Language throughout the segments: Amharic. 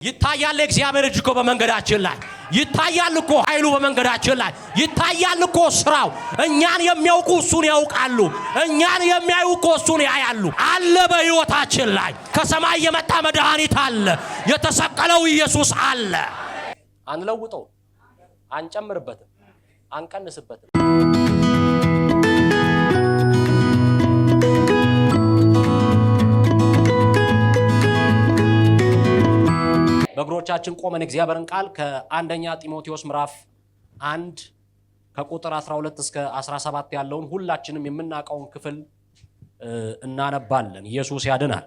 ይታያል እግዚአብሔር እጅ እኮ በመንገዳችን ላይ ይታያል እኮ ኃይሉ በመንገዳችን ላይ ይታያል እኮ ስራው። እኛን የሚያውቁ እሱን ያውቃሉ። እኛን የሚያዩ እኮ እሱን ያያሉ። አለ በሕይወታችን ላይ ከሰማይ የመጣ መድኃኒት አለ። የተሰቀለው ኢየሱስ አለ። አንለውጠው፣ አንጨምርበትም፣ አንቀንስበትም። በእግሮቻችን ቆመን እግዚአብሔርን ቃል ከአንደኛ ጢሞቴዎስ ምዕራፍ 1 ከቁጥር 12 እስከ 17 ያለውን ሁላችንም የምናውቀውን ክፍል እናነባለን። ኢየሱስ ያድናል።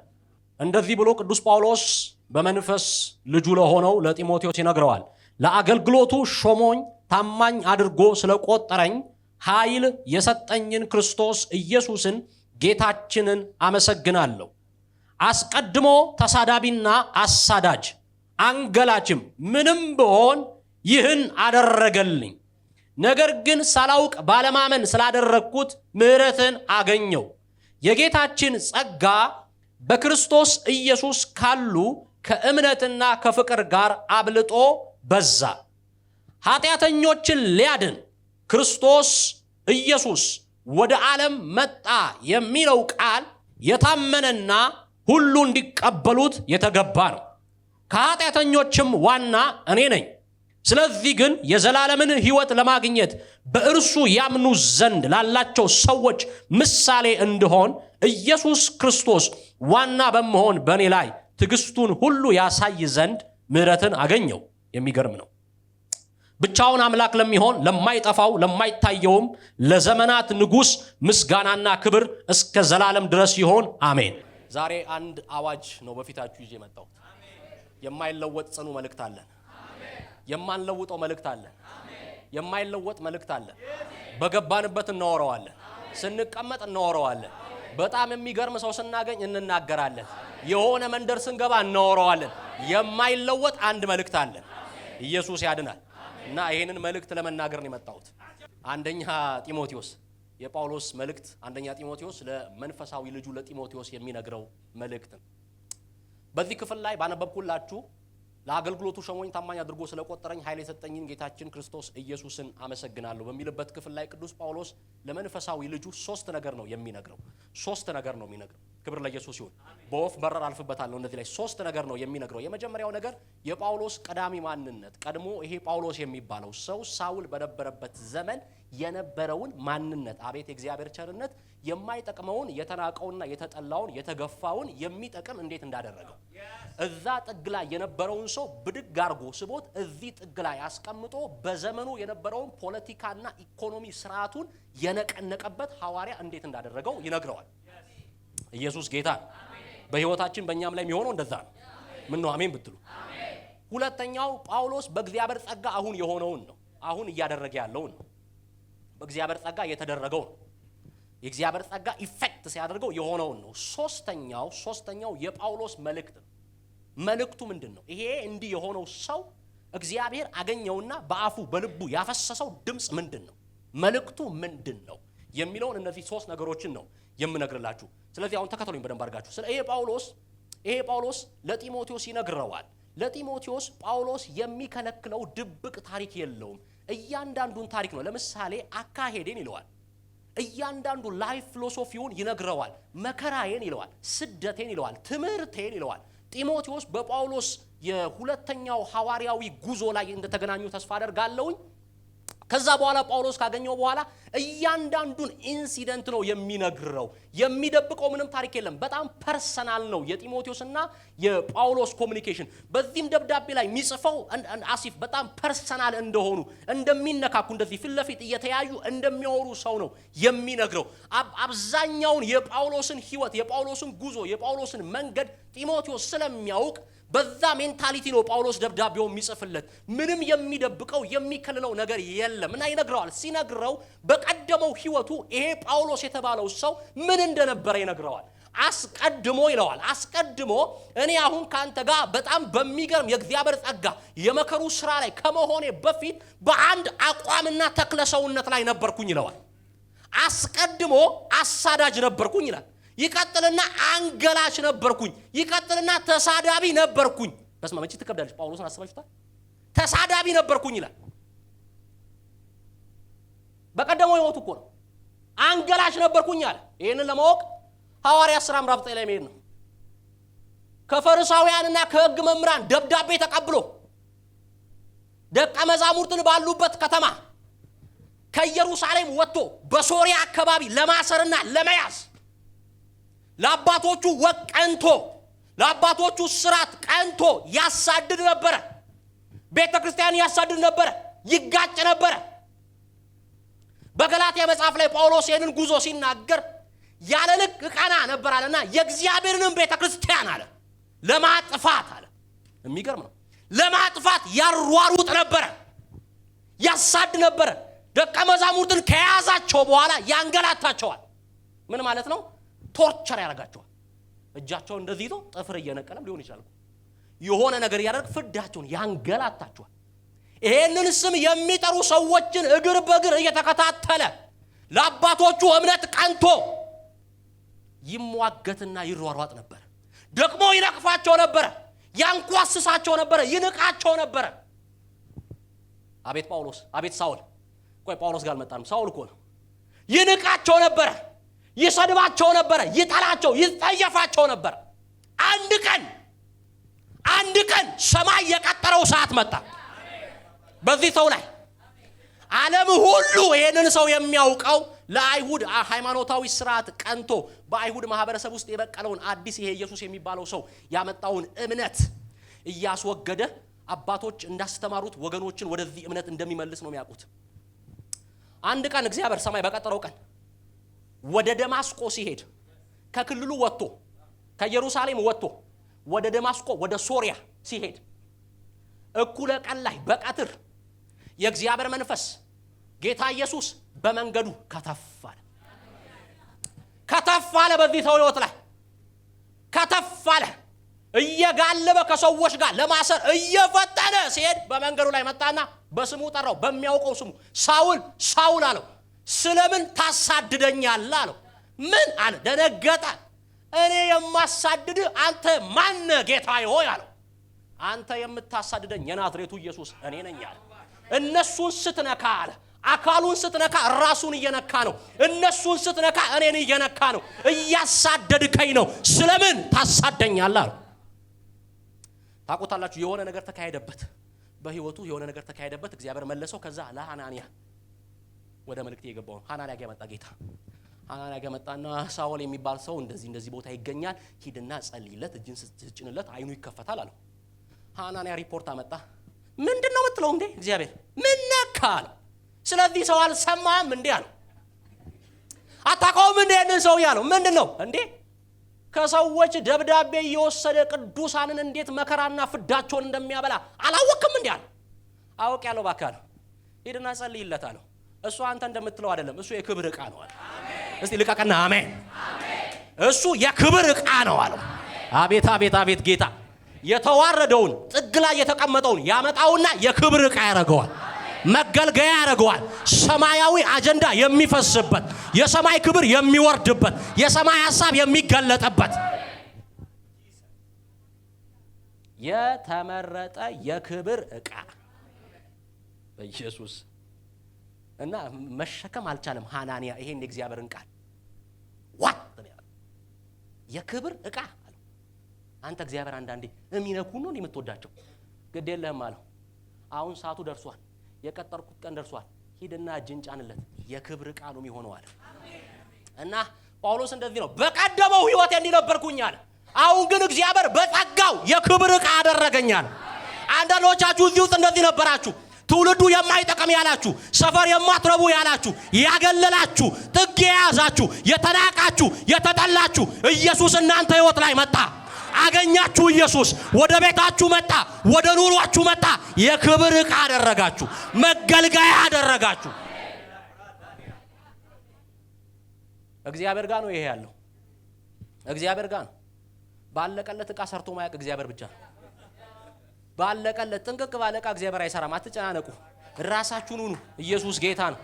እንደዚህ ብሎ ቅዱስ ጳውሎስ በመንፈስ ልጁ ለሆነው ለጢሞቴዎስ ይነግረዋል። ለአገልግሎቱ ሾሞኝ ታማኝ አድርጎ ስለቆጠረኝ ኃይል የሰጠኝን ክርስቶስ ኢየሱስን ጌታችንን አመሰግናለሁ። አስቀድሞ ተሳዳቢና አሳዳጅ አንገላችም ምንም ብሆን ይህን አደረገልኝ። ነገር ግን ሳላውቅ ባለማመን ስላደረግኩት ምሕረትን አገኘው። የጌታችን ጸጋ በክርስቶስ ኢየሱስ ካሉ ከእምነትና ከፍቅር ጋር አብልጦ በዛ። ኃጢአተኞችን ሊያድን ክርስቶስ ኢየሱስ ወደ ዓለም መጣ የሚለው ቃል የታመነና ሁሉ እንዲቀበሉት የተገባ ነው። ከኃጢአተኞችም ዋና እኔ ነኝ። ስለዚህ ግን የዘላለምን ሕይወት ለማግኘት በእርሱ ያምኑ ዘንድ ላላቸው ሰዎች ምሳሌ እንድሆን ኢየሱስ ክርስቶስ ዋና በመሆን በእኔ ላይ ትዕግስቱን ሁሉ ያሳይ ዘንድ ምሕረትን አገኘው። የሚገርም ነው። ብቻውን አምላክ ለሚሆን ለማይጠፋው ለማይታየውም ለዘመናት ንጉሥ ምስጋናና ክብር እስከ ዘላለም ድረስ ይሆን፣ አሜን። ዛሬ አንድ አዋጅ ነው በፊታችሁ ይዤ መጣሁ። የማይለወጥ ጽኑ መልእክት አለን። የማንለውጠው መልእክት አለን። የማይለወጥ መልእክት አለን። በገባንበት እናወራዋለን። ስንቀመጥ እናወራዋለን። በጣም የሚገርም ሰው ስናገኝ እንናገራለን። የሆነ መንደር ስንገባ እናወራዋለን። የማይለወጥ አንድ መልእክት አለን። ኢየሱስ ያድናል። እና ይሄንን መልእክት ለመናገር ነው የመጣሁት። አንደኛ ጢሞቴዎስ የጳውሎስ መልእክት አንደኛ ጢሞቴዎስ ለመንፈሳዊ ልጁ ለጢሞቴዎስ የሚነግረው መልእክት ነው። በዚህ ክፍል ላይ ባነበብኩላችሁ ለአገልግሎቱ ሾሞኝ ታማኝ አድርጎ ስለቆጠረኝ ኃይል የሰጠኝን ጌታችን ክርስቶስ ኢየሱስን አመሰግናለሁ በሚልበት ክፍል ላይ ቅዱስ ጳውሎስ ለመንፈሳዊ ልጁ ሶስት ነገር ነው የሚነግረው። ሶስት ነገር ነው የሚነግረው። ክብር ለኢየሱስ ይሁን። በወፍ በረር አልፍበታለሁ። እነዚህ ላይ ሶስት ነገር ነው የሚነግረው። የመጀመሪያው ነገር የጳውሎስ ቀዳሚ ማንነት፣ ቀድሞ ይሄ ጳውሎስ የሚባለው ሰው ሳውል በነበረበት ዘመን የነበረውን ማንነት፣ አቤት የእግዚአብሔር ቸርነት፣ የማይጠቅመውን የተናቀውና የተጠላውን የተገፋውን የሚጠቅም እንዴት እንዳደረገው እዛ ጥግ ላይ የነበረውን ሰው ብድግ አርጎ ስቦት እዚህ ጥግ ላይ አስቀምጦ በዘመኑ የነበረውን ፖለቲካና ኢኮኖሚ ስርዓቱን የነቀነቀበት ሐዋርያ እንዴት እንዳደረገው ይነግረዋል። ኢየሱስ ጌታ። በህይወታችን በእኛም ላይ የሚሆነው እንደዛ ነው። ምን ነው አሜን ብትሉ። ሁለተኛው ጳውሎስ በእግዚአብሔር ጸጋ አሁን የሆነውን ነው፣ አሁን እያደረገ ያለውን ነው። በእግዚአብሔር ጸጋ የተደረገው ነው። የእግዚአብሔር ጸጋ ኢፌክት ሲያደርገው የሆነውን ነው። ሶስተኛው የጳውሎስ መልእክት ነው። መልእክቱ ምንድነው? ይሄ እንዲህ የሆነው ሰው እግዚአብሔር አገኘውና በአፉ በልቡ ያፈሰሰው ድምጽ ምንድነው? መልእክቱ ምንድነው የሚለውን እነዚህ ሶስት ነገሮችን ነው የምነግርላችሁ። ስለዚህ አሁን ተከተሉኝ በደንብ አድርጋችሁ። ይሄ ጳውሎስ ለጢሞቴዎስ ይነግረዋል። ለጢሞቴዎስ ጳውሎስ የሚከለክለው ድብቅ ታሪክ የለውም። እያንዳንዱን ታሪክ ነው። ለምሳሌ አካሄዴን ይለዋል። እያንዳንዱ ላይፍ ፊሎሶፊውን ይነግረዋል። መከራዬን ይለዋል፣ ስደቴን ይለዋል፣ ትምህርቴን ይለዋል። ጢሞቴዎስ በጳውሎስ የሁለተኛው ሐዋርያዊ ጉዞ ላይ እንደተገናኙ ተስፋ አደርጋለሁኝ። ከዛ በኋላ ጳውሎስ ካገኘው በኋላ እያንዳንዱን ኢንሲደንት ነው የሚነግረው። የሚደብቀው ምንም ታሪክ የለም። በጣም ፐርሰናል ነው የጢሞቴዎስና የጳውሎስ ኮሙኒኬሽን። በዚህም ደብዳቤ ላይ የሚጽፈው አሲፍ በጣም ፐርሰናል እንደሆኑ እንደሚነካኩ፣ እንደዚህ ፊት ለፊት እየተያዩ እንደሚያወሩ ሰው ነው የሚነግረው። አብዛኛውን የጳውሎስን ሕይወት፣ የጳውሎስን ጉዞ፣ የጳውሎስን መንገድ ጢሞቴዎስ ስለሚያውቅ በዛ ሜንታሊቲ ነው ጳውሎስ ደብዳቤው የሚጽፍለት። ምንም የሚደብቀው የሚከልለው ነገር የለም እና ይነግረዋል። ሲነግረው በቀደመው ሕይወቱ ይሄ ጳውሎስ የተባለው ሰው ምን እንደነበረ ይነግረዋል። አስቀድሞ ይለዋል። አስቀድሞ እኔ አሁን ካንተ ጋር በጣም በሚገርም የእግዚአብሔር ጸጋ የመከሩ ስራ ላይ ከመሆኔ በፊት በአንድ አቋምና ተክለ ሰውነት ላይ ነበርኩኝ ይለዋል። አስቀድሞ አሳዳጅ ነበርኩኝ ይላል። ይቀጥልና አንገላች ነበርኩኝ፣ ይቀጥልና ተሳዳቢ ነበርኩኝ። በስመ አብ ትከብዳለች። ጳውሎስን አስባችሁታል? ተሳዳቢ ነበርኩኝ ይላል። በቀደመው ሕይወቱ እኮ ነው። አንገላሽ ነበርኩኝ አለ። ይሄንን ለማወቅ ሐዋርያት ሥራ ምዕራፍ 9 ላይ መሄድ ነው። ከፈሪሳውያንና ከሕግ መምህራን ደብዳቤ ተቀብሎ ደቀ መዛሙርትን ባሉበት ከተማ ከኢየሩሳሌም ወጥቶ በሶሪያ አካባቢ ለማሰርና ለመያዝ ለአባቶቹ ወግ ቀንቶ ለአባቶቹ ስራት ቀንቶ ያሳድድ ነበረ። ቤተ ክርስቲያን ያሳድድ ነበረ፣ ይጋጭ ነበረ። በገላትያ መጽሐፍ ላይ ጳውሎስ ይህንን ጉዞ ሲናገር ያለ ልክ ቀና ነበር አለና የእግዚአብሔርንም ቤተ ክርስቲያን አለ ለማጥፋት አለ። የሚገርም ነው። ለማጥፋት ያሯሩጥ ነበረ፣ ያሳድ ነበረ። ደቀ መዛሙርትን ከያዛቸው በኋላ ያንገላታቸዋል። ምን ማለት ነው? ቶርቸር ያደርጋቸዋል። እጃቸውን እንደዚህ ይዞ ጥፍር እየነቀለም ሊሆን ይችላል የሆነ ነገር ያደርግ ፍዳቸውን ያንገላታቸዋል። ይሄንን ስም የሚጠሩ ሰዎችን እግር በእግር እየተከታተለ ለአባቶቹ እምነት ቀንቶ ይሟገትና ይሯሯጥ ነበር። ደግሞ ይነቅፋቸው ነበር፣ ያንኳስሳቸው ነበር፣ ይንቃቸው ነበር። አቤት ጳውሎስ፣ አቤት ሳውል። ቆይ ጳውሎስ ጋር አልመጣንም፣ ሳውል እኮ ነው። ይንቃቸው ነበር፣ ይሰድባቸው ነበር፣ ይጠላቸው፣ ይጠየፋቸው ነበር። አንድ ቀን ሰማይ የቀጠረው ሰዓት መጣ በዚህ ሰው ላይ። ዓለም ሁሉ ይሄንን ሰው የሚያውቀው ለአይሁድ ሃይማኖታዊ ስርዓት ቀንቶ በአይሁድ ማህበረሰብ ውስጥ የበቀለውን አዲስ ይሄ ኢየሱስ የሚባለው ሰው ያመጣውን እምነት እያስወገደ አባቶች እንዳስተማሩት ወገኖችን ወደዚህ እምነት እንደሚመልስ ነው የሚያውቁት። አንድ ቀን እግዚአብሔር ሰማይ በቀጠረው ቀን ወደ ደማስቆ ሲሄድ ከክልሉ ወጥቶ ከኢየሩሳሌም ወጥቶ ወደ ደማስቆ ወደ ሶሪያ ሲሄድ እኩለ ቀን ላይ በቀትር የእግዚአብሔር መንፈስ ጌታ ኢየሱስ በመንገዱ ከተፍ አለ በዚህ ሰው ሕይወት ላይ ከተፍ አለ። እየጋለበ ከሰዎች ጋር ለማሰር እየፈጠነ ሲሄድ በመንገዱ ላይ መጣና በስሙ ጠራው፣ በሚያውቀው ስሙ ሳውል ሳውል አለው። ስለምን ታሳድደኛለህ አለው። ምን አለ? ደነገጠ። እኔ የማሳድድ አንተ ማን ጌታዬ ሆይ አለው። አንተ የምታሳድደኝ የናዝሬቱ ኢየሱስ እኔ ነኝ አለ። እነሱን ስትነካ አለ አካሉን ስትነካ ራሱን እየነካ ነው። እነሱን ስትነካ እኔን እየነካ ነው። እያሳደድከኝ ነው። ስለምን ታሳደኛለህ አለው። ታውቁታላችሁ፣ የሆነ ነገር ተካሄደበት በህይወቱ የሆነ ነገር ተካሄደበት። እግዚአብሔር መለሰው። ከዛ ለሐናንያ ወደ መልእክት የገባው ሐናንያ ጋር መጣ ጌታ። ሐናንያ ጋር መጣና ሳውል የሚባል ሰው እንደዚህ ቦታ ይገኛል፣ ሂድና ጸልይለት፣ እጅን ስትጭንለት አይኑ ይከፈታል አለው። ሐናንያ ሪፖርት አመጣ። ምንድነው የምትለው እንዴ? እግዚአብሔር ምን ነካ አለው። ስለዚህ ሰው አልሰማም እንዴ አለው። አታውቀውም እንዴ ያንን ሰው ያለው? ምንድነው እንዴ? ከሰዎች ደብዳቤ እየወሰደ ቅዱሳንን እንዴት መከራና ፍዳቸውን እንደሚያበላ አላወቅም እንዴ አለው። አውቅ ያለው ባካል ሂድና ጸልይለት አለው። እሱ አንተ እንደምትለው አይደለም፣ እሱ የክብር ዕቃ ነው አለ። እስቲ ልቀቀና አሜን። እሱ የክብር ዕቃ ነው አለው። አቤት አቤት አቤት! ጌታ የተዋረደውን ጥግ ላይ የተቀመጠውን ያመጣውና የክብር ዕቃ ያደርገዋል፣ መገልገያ ያደርገዋል። ሰማያዊ አጀንዳ የሚፈስበት፣ የሰማይ ክብር የሚወርድበት፣ የሰማይ ሐሳብ የሚገለጥበት የተመረጠ የክብር ዕቃ በኢየሱስ እና መሸከም አልቻለም ሐናንያ ይሄን የእግዚአብሔርን ቃል ዋት የክብር ዕቃ አለ። አንተ እግዚአብሔር አንዳንዴ የሚነኩ ነው የምትወዳቸው ግድ የለህም አለው። አሁን ሰዓቱ ደርሷል፣ የቀጠርኩት ቀን ደርሷል፣ ሂድና እጅን ጫንለት፣ የክብር ዕቃ ነው የሚሆነው አለ። እና ጳውሎስ እንደዚህ ነው፣ በቀደመው ህይወቴ እንዲነበርኩኝ አለ፣ አሁን ግን እግዚአብሔር በጸጋው የክብር ዕቃ አደረገኛል። አንዳንዶቻችሁ እዚህ ውስጥ እንደዚህ ነበራችሁ። ትውልዱ የማይጠቅም ያላችሁ፣ ሰፈር የማትረቡ ያላችሁ፣ ያገለላችሁ፣ ጥግ የያዛችሁ፣ የተናቃችሁ፣ የተጠላችሁ ኢየሱስ እናንተ ህይወት ላይ መጣ። አገኛችሁ። ኢየሱስ ወደ ቤታችሁ መጣ፣ ወደ ኑሯችሁ መጣ። የክብር ዕቃ አደረጋችሁ፣ መገልገያ አደረጋችሁ። እግዚአብሔር ጋር ነው ይሄ ያለው፣ እግዚአብሔር ጋር ነው። ባለቀለት ዕቃ ሰርቶ ማያውቅ እግዚአብሔር ብቻ ነው። ባለቀለት ጥንቅቅ ባለቃ እግዚአብሔር አይሰራም። አትጨናነቁ፣ ራሳችሁን ሁኑ። ኢየሱስ ጌታ ነው።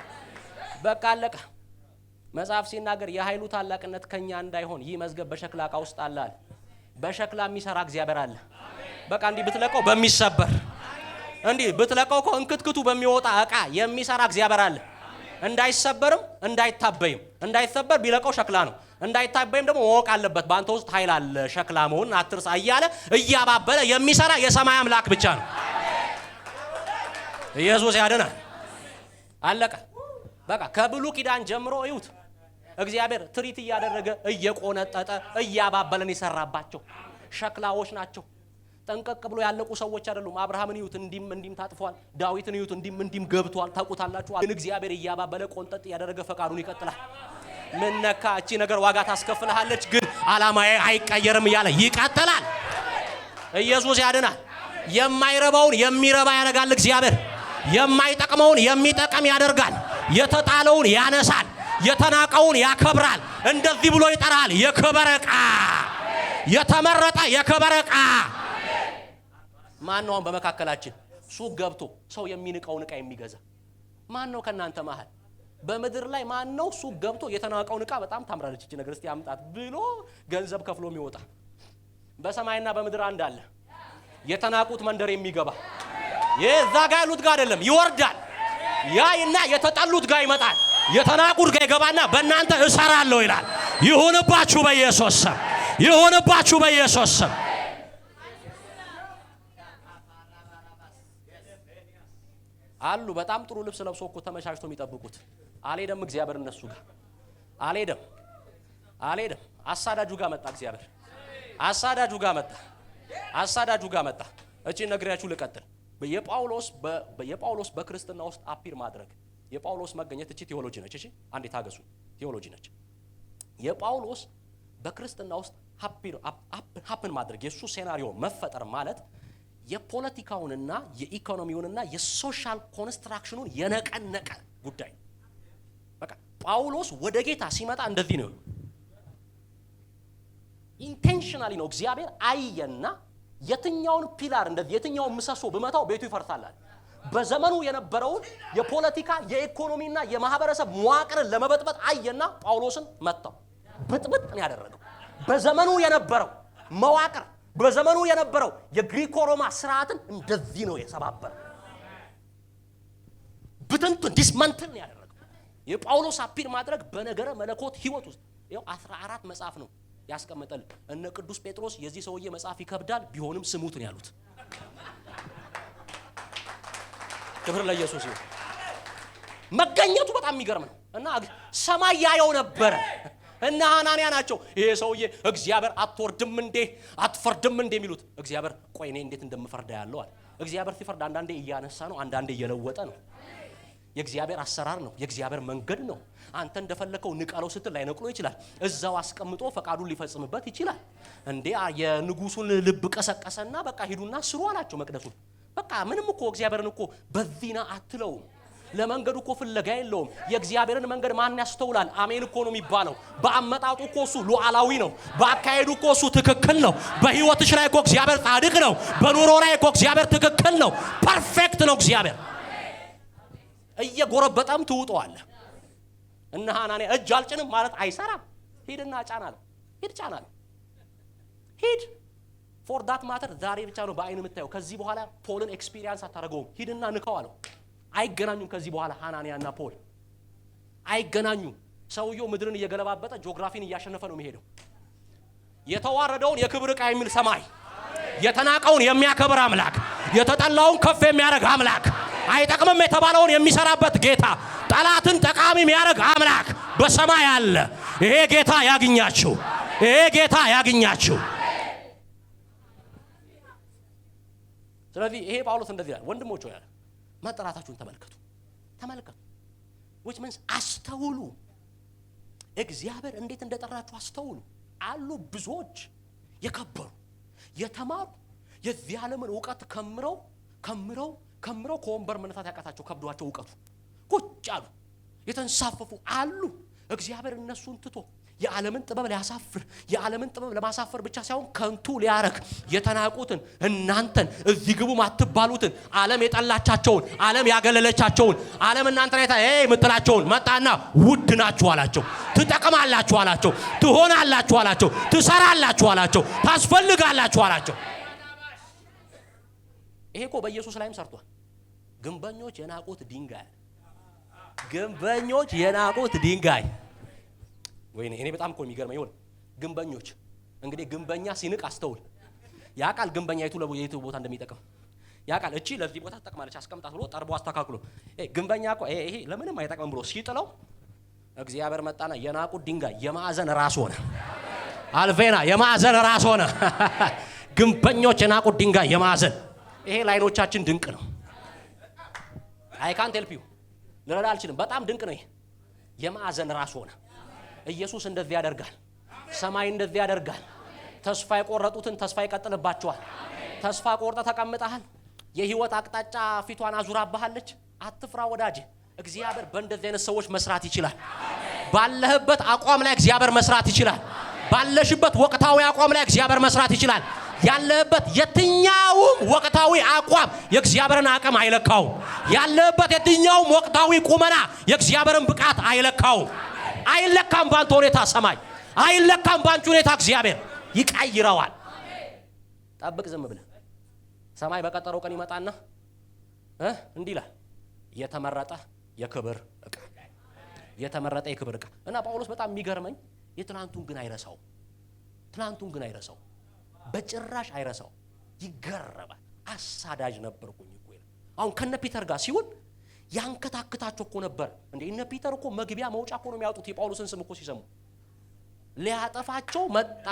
በቃ አለቀ። መጽሐፍ ሲናገር የኃይሉ ታላቅነት ከኛ እንዳይሆን ይህ መዝገብ በሸክላ ዕቃ ውስጥ አለ። በሸክላ የሚሰራ እግዚአብሔር አለ። በቃ እንዲህ ብትለቀው በሚሰበር እንዲህ ብትለቀው እኮ እንክትክቱ በሚወጣ ዕቃ የሚሰራ እግዚአብሔር አለ። እንዳይሰበርም እንዳይታበይም። እንዳይሰበር ቢለቀው ሸክላ ነው፣ እንዳይታበይም ደግሞ ማወቅ አለበት በአንተ ውስጥ ኃይል አለ ሸክላ መሆን አትርሳ እያለ እያባበለ የሚሰራ የሰማይ አምላክ ብቻ ነው። ኢየሱስ ያድናል። አለቀ በቃ። ከብሉይ ኪዳን ጀምሮ እዩት እግዚአብሔር ትሪት እያደረገ እየቆነጠጠ እያባበለን የሰራባቸው ሸክላዎች ናቸው። ጠንቀቅ ብሎ ያለቁ ሰዎች አይደሉም። አብርሃምን እዩት እንዲም ታጥፏል። ዳዊትን እዩት እንዲም ገብቷል። ታውቁታላችሁ። ግን እግዚአብሔር እያባበለ ቆንጠጥ ያደረገ ፈቃዱን ይቀጥላል። ምን ነካ እቺ ነገር ዋጋ ታስከፍልሃለች፣ ግን ዓላማዬ አይቀየርም እያለ ይቀጥላል። ኢየሱስ ያድናል። የማይረባውን የሚረባ ያደርጋል እግዚአብሔር። የማይጠቅመውን የሚጠቅም ያደርጋል። የተጣለውን ያነሳል፣ የተናቀውን ያከብራል። እንደዚህ ብሎ ይጠራል፣ የክብር ዕቃ፣ የተመረጠ የክብር ዕቃ። ማን ነው በመካከላችን ሱቅ ገብቶ ሰው የሚንቀውን ዕቃ የሚገዛ? ማን ነው ከናንተ መሃል? በምድር ላይ ማን ነው ሱቅ ገብቶ የተናቀውን ዕቃ በጣም ታምራለች እቺ ነገር እስቲ አምጣት ብሎ ገንዘብ ከፍሎ የሚወጣ? በሰማይና በምድር አንድ አለ። የተናቁት መንደር የሚገባ የዛ ጋር ያሉት ጋር አይደለም፣ ይወርዳል። ያይና የተጠሉት ጋር ይመጣል። የተናቁት ጋር ይገባና በእናንተ እሰራለሁ ይላል። ይሁንባችሁ በኢየሱስ ስም፣ ይሁንባችሁ በኢየሱስ ስም። አሉ በጣም ጥሩ ልብስ ለብሶ እኮ ተመቻችቶ የሚጠብቁት። አልሄደም እግዚአብሔር እነሱ ጋር አልሄደም። አሳዳጁ ጋር መጣ እግዚአብሔር። አሳዳጁ ጋር መጣ። እቺ ነግሬያችሁ ልቀጥል። የጳውሎስ በክርስትና ውስጥ አፒር ማድረግ የጳውሎስ መገኘት እቺ ቴዎሎጂ ነች። እሺ አንዴ ታገሱ። ቴዎሎጂ ነች። የጳውሎስ በክርስትና ውስጥ ሀፕን ማድረግ የሱ ሴናሪዮ መፈጠር ማለት የፖለቲካውንና የኢኮኖሚውንና የሶሻል ኮንስትራክሽኑን የነቀነቀ ጉዳይ ነው። በቃ ጳውሎስ ወደ ጌታ ሲመጣ እንደዚህ ነው። ኢንቴንሽናሊ ነው እግዚአብሔር አየና የትኛውን ፒላር እንደዚህ የትኛውን ምሰሶ በመታው ቤቱ ይፈርሳል። በዘመኑ የነበረውን የፖለቲካ የኢኮኖሚና የማህበረሰብ መዋቅርን ለመበጥበጥ አየና ጳውሎስን መታው። ብጥብጥ ነው ያደረገው። በዘመኑ የነበረው መዋቅር በዘመኑ የነበረው የግሪኮ ሮማ ስርዓትን እንደዚህ ነው የሰባበረ። ብትንቱን ዲስመንትል ነው ያደረገው። የጳውሎስ አፒር ማድረግ በነገረ መለኮት ህይወት ውስጥ ይኸው 14 መጽሐፍ ነው ያስቀመጠል። እነ ቅዱስ ጴጥሮስ የዚህ ሰውዬ መጽሐፍ ይከብዳል ቢሆንም ስሙት ነው ያሉት። ክብር ለኢየሱስ ይሁን። መገኘቱ በጣም የሚገርም ነው። እና ሰማይ ያየው ነበር እና ሐናንያ ናቸው ይሄ ሰውዬ እግዚአብሔር አትወርድም እንዴ አትፈርድም እንዴ የሚሉት። እግዚአብሔር ቆይ እኔ እንዴት እንደምፈርዳ ያለው አለ። እግዚአብሔር ሲፈርድ አንዳንዴ እያነሳ ነው፣ አንዳንዴ እየለወጠ ነው። የእግዚአብሔር አሰራር ነው፣ የእግዚአብሔር መንገድ ነው። አንተ እንደፈለከው ንቀለው ስትል ላይ ነቅሎ ይችላል። እዛው አስቀምጦ ፈቃዱን ሊፈጽምበት ይችላል። እንዴ የንጉሱን ልብ ቀሰቀሰና በቃ ሂዱና ስሩ አላቸው መቅደሱን። በቃ ምንም እኮ እግዚአብሔርን እኮ በዚህና አትለውም። ለመንገዱ እኮ ፍለጋ የለውም። የእግዚአብሔርን መንገድ ማን ያስተውላል? አሜን እኮ ነው የሚባለው። በአመጣጡ እኮ እሱ ሉዓላዊ ነው። በአካሄዱ እኮ እሱ ትክክል ነው። በህይወትሽ ላይ እኮ እግዚአብሔር ጻድቅ ነው። በኑሮ ላይ እኮ እግዚአብሔር ትክክል ነው። ፐርፌክት ነው እግዚአብሔር። እየጎረበጠም ትውጠዋለህ። እና ሐናንያ እጅ አልጭንም ማለት አይሰራም። ሂድና ጫናለው። ሂድ ፎር ዳት ማተር ዛሬ ብቻ ነው በአይን የምታየው። ከዚህ በኋላ ፖልን ኤክስፒሪየንስ አታደርገውም። ሂድና ንካው አለው። አይገናኙም። ከዚህ በኋላ ሐናንያና ፖል አይገናኙም። ሰውየው ምድርን እየገለባበጠ ጂኦግራፊን እያሸነፈ ነው የሚሄደው። የተዋረደውን የክብር ዕቃ የሚል ሰማይ፣ የተናቀውን የሚያከብር አምላክ፣ የተጠላውን ከፍ የሚያደርግ አምላክ፣ አይጠቅምም የተባለውን የሚሰራበት ጌታ፣ ጠላትን ጠቃሚ የሚያደርግ አምላክ በሰማይ አለ። ይሄ ጌታ ያግኛችሁ። ይሄ ጌታ ያግኛችሁ። ስለዚህ ይሄ ጳውሎስ እንደዚህ ያለ ወንድሞች ሆይ መጠራታችሁን ተመልከቱ። which means አስተውሉ። እግዚአብሔር እንዴት እንደጠራችሁ አስተውሉ። አሉ ብዙዎች የከበሩ የተማሩ የዚህ ዓለምን ዕውቀት ከምረው ከወንበር መነሳት ያቃታቸው ከብዷቸው ዕውቀቱ ቁጭ አሉ የተንሳፈፉ አሉ። እግዚአብሔር እነሱን ትቶ የዓለምን ጥበብ ሊያሳፍር የዓለምን ጥበብ ለማሳፈር ብቻ ሳይሆን ከንቱ ሊያረግ የተናቁትን እናንተን እዚህ ግቡ ማትባሉትን ዓለም የጠላቻቸውን ዓለም ያገለለቻቸውን ዓለም እናንተን የምትላቸውን መጣና ውድ ናችሁ አላቸው። ትጠቅማላችሁ አላቸው። ትሆናላችሁ አላቸው። ትሰራላችሁ አላቸው። ታስፈልጋላችሁ አላቸው። ይሄ እኮ በኢየሱስ ላይም ሰርቷል። ግንበኞች የናቁት ድንጋይ፣ ግንበኞች የናቁት ድንጋይ። ወይኔ እኔ በጣም እኮ የሚገርመኝ ይሁን ግንበኞች እንግዲህ ግንበኛ ሲንቅ አስተውል። ያ ቃል ግንበኛ የቱ ቦታ እንደሚጠቅም ያ ቃል እቺ ለዚህ ቦታ ተጠቅማለች አስቀምጣት ብሎ ጠርቦ አስተካክሎ ግንበኛ እኮ ይሄ ለምንም አይጠቅምም ብሎ ሲጥለው እግዚአብሔር መጣና የናቁት ድንጋይ የማዕዘን ራስ ሆነ። አልቬና የማዕዘን ራስ ሆነ። ግንበኞች የናቁት ድንጋይ የማዕዘን። ይሄ ላይኖቻችን ድንቅ ነው። አይ ካንት ሄልፕ ዩ ልረዳ አልችልም። በጣም ድንቅ ነው። ይሄ የማዕዘን ራስ ሆነ። ኢየሱስ እንደዚህ ያደርጋል። ሰማይ እንደዚህ ያደርጋል። ተስፋ የቆረጡትን ተስፋ ይቀጥልባቸዋል። ተስፋ ቆርጠ ተቀምጠሃል። የህይወት አቅጣጫ ፊቷን አዙራባሃለች። አትፍራ ወዳጄ። እግዚአብሔር በእንደዚህ አይነት ሰዎች መስራት ይችላል። ባለህበት አቋም ላይ እግዚአብሔር መስራት ይችላል። ባለሽበት ወቅታዊ አቋም ላይ እግዚአብሔር መስራት ይችላል። ያለህበት የትኛውም ወቅታዊ አቋም የእግዚአብሔርን አቅም አይለካው። ያለህበት የትኛውም ወቅታዊ ቁመና የእግዚአብሔርን ብቃት አይለካው። አይለካም ባንተ ሁኔታ ሰማይ፣ አይለካም ባንቺ ሁኔታ እግዚአብሔር ይቀይረዋል። ጠብቅ ዝም ብለህ። ሰማይ በቀጠረው ቀን ይመጣና እንዲህ ይላል የተመረጠ የክብር ዕቃ፣ የተመረጠ የክብር ዕቃ። እና ጳውሎስ በጣም የሚገርመኝ የትናንቱን ግን አይረሳው። ትናንቱን ግን አይረሳው፣ በጭራሽ አይረሳው። ይገረማል። አሳዳጅ ነበርኩኝ እኮ ይላል። አሁን ከነ ፒተር ጋር ሲሆን ያንከታክታቸው እኮ ነበር እንዴ። እነ ፒተር እኮ መግቢያ መውጫ እኮ ነው የሚያወጡት የጳውሎስን ስም እኮ ሲሰሙ። ሊያጠፋቸው መጣ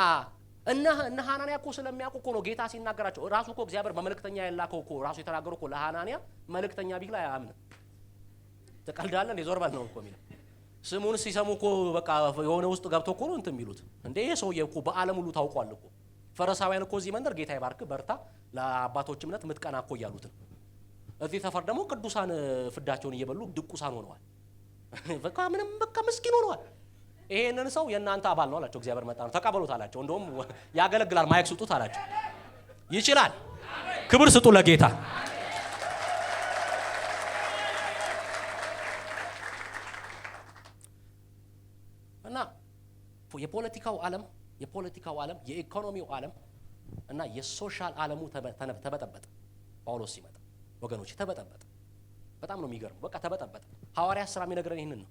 እና ሐናንያ እኮ ስለሚያውቁ እኮ ነው ጌታ ሲናገራቸው። ራሱ እኮ እግዚአብሔር በመልእክተኛ ያላከው እኮ ራሱ የተናገረው እኮ ለሐናንያ መልእክተኛ ቢል ላይ አያምንም። ተቀልዳለ እንደ ዞር በል ነው እኮ የሚለው። ስሙን ሲሰሙ እኮ በቃ የሆነ ውስጥ ገብቶ እኮ ነው እንትን የሚሉት። እንዴ ይሄ ሰውዬ እኮ በዓለም ሁሉ ታውቋል እኮ። ፈሪሳውያን እኮ እዚህ መንደር ጌታ ይባርክ በርታ ለአባቶች እምነት ምትቀና እኮ እያሉት ነው። እዚህ ሰፈር ደግሞ ቅዱሳን ፍዳቸውን እየበሉ ድቁሳን ሆነዋል። በቃ ምንም በቃ ምስኪን ሆነዋል። ይሄንን ሰው የእናንተ አባል ነው አላቸው። እግዚአብሔር መጣ ነው ተቀበሉት አላቸው። እንደውም ያገለግላል ማይክ ስጡት አላቸው። ይችላል። ክብር ስጡ ለጌታ። እና የፖለቲካው ዓለም የኢኮኖሚው ዓለም እና የሶሻል ዓለሙ ተበጠበጠ። ጳውሎስ ሲመጣ ወገኖች ተበጠበጠ። በጣም ነው የሚገርመው። በቃ ተበጠበጠ። ሐዋርያት ሥራ የሚነግረን ይሄንን ነው።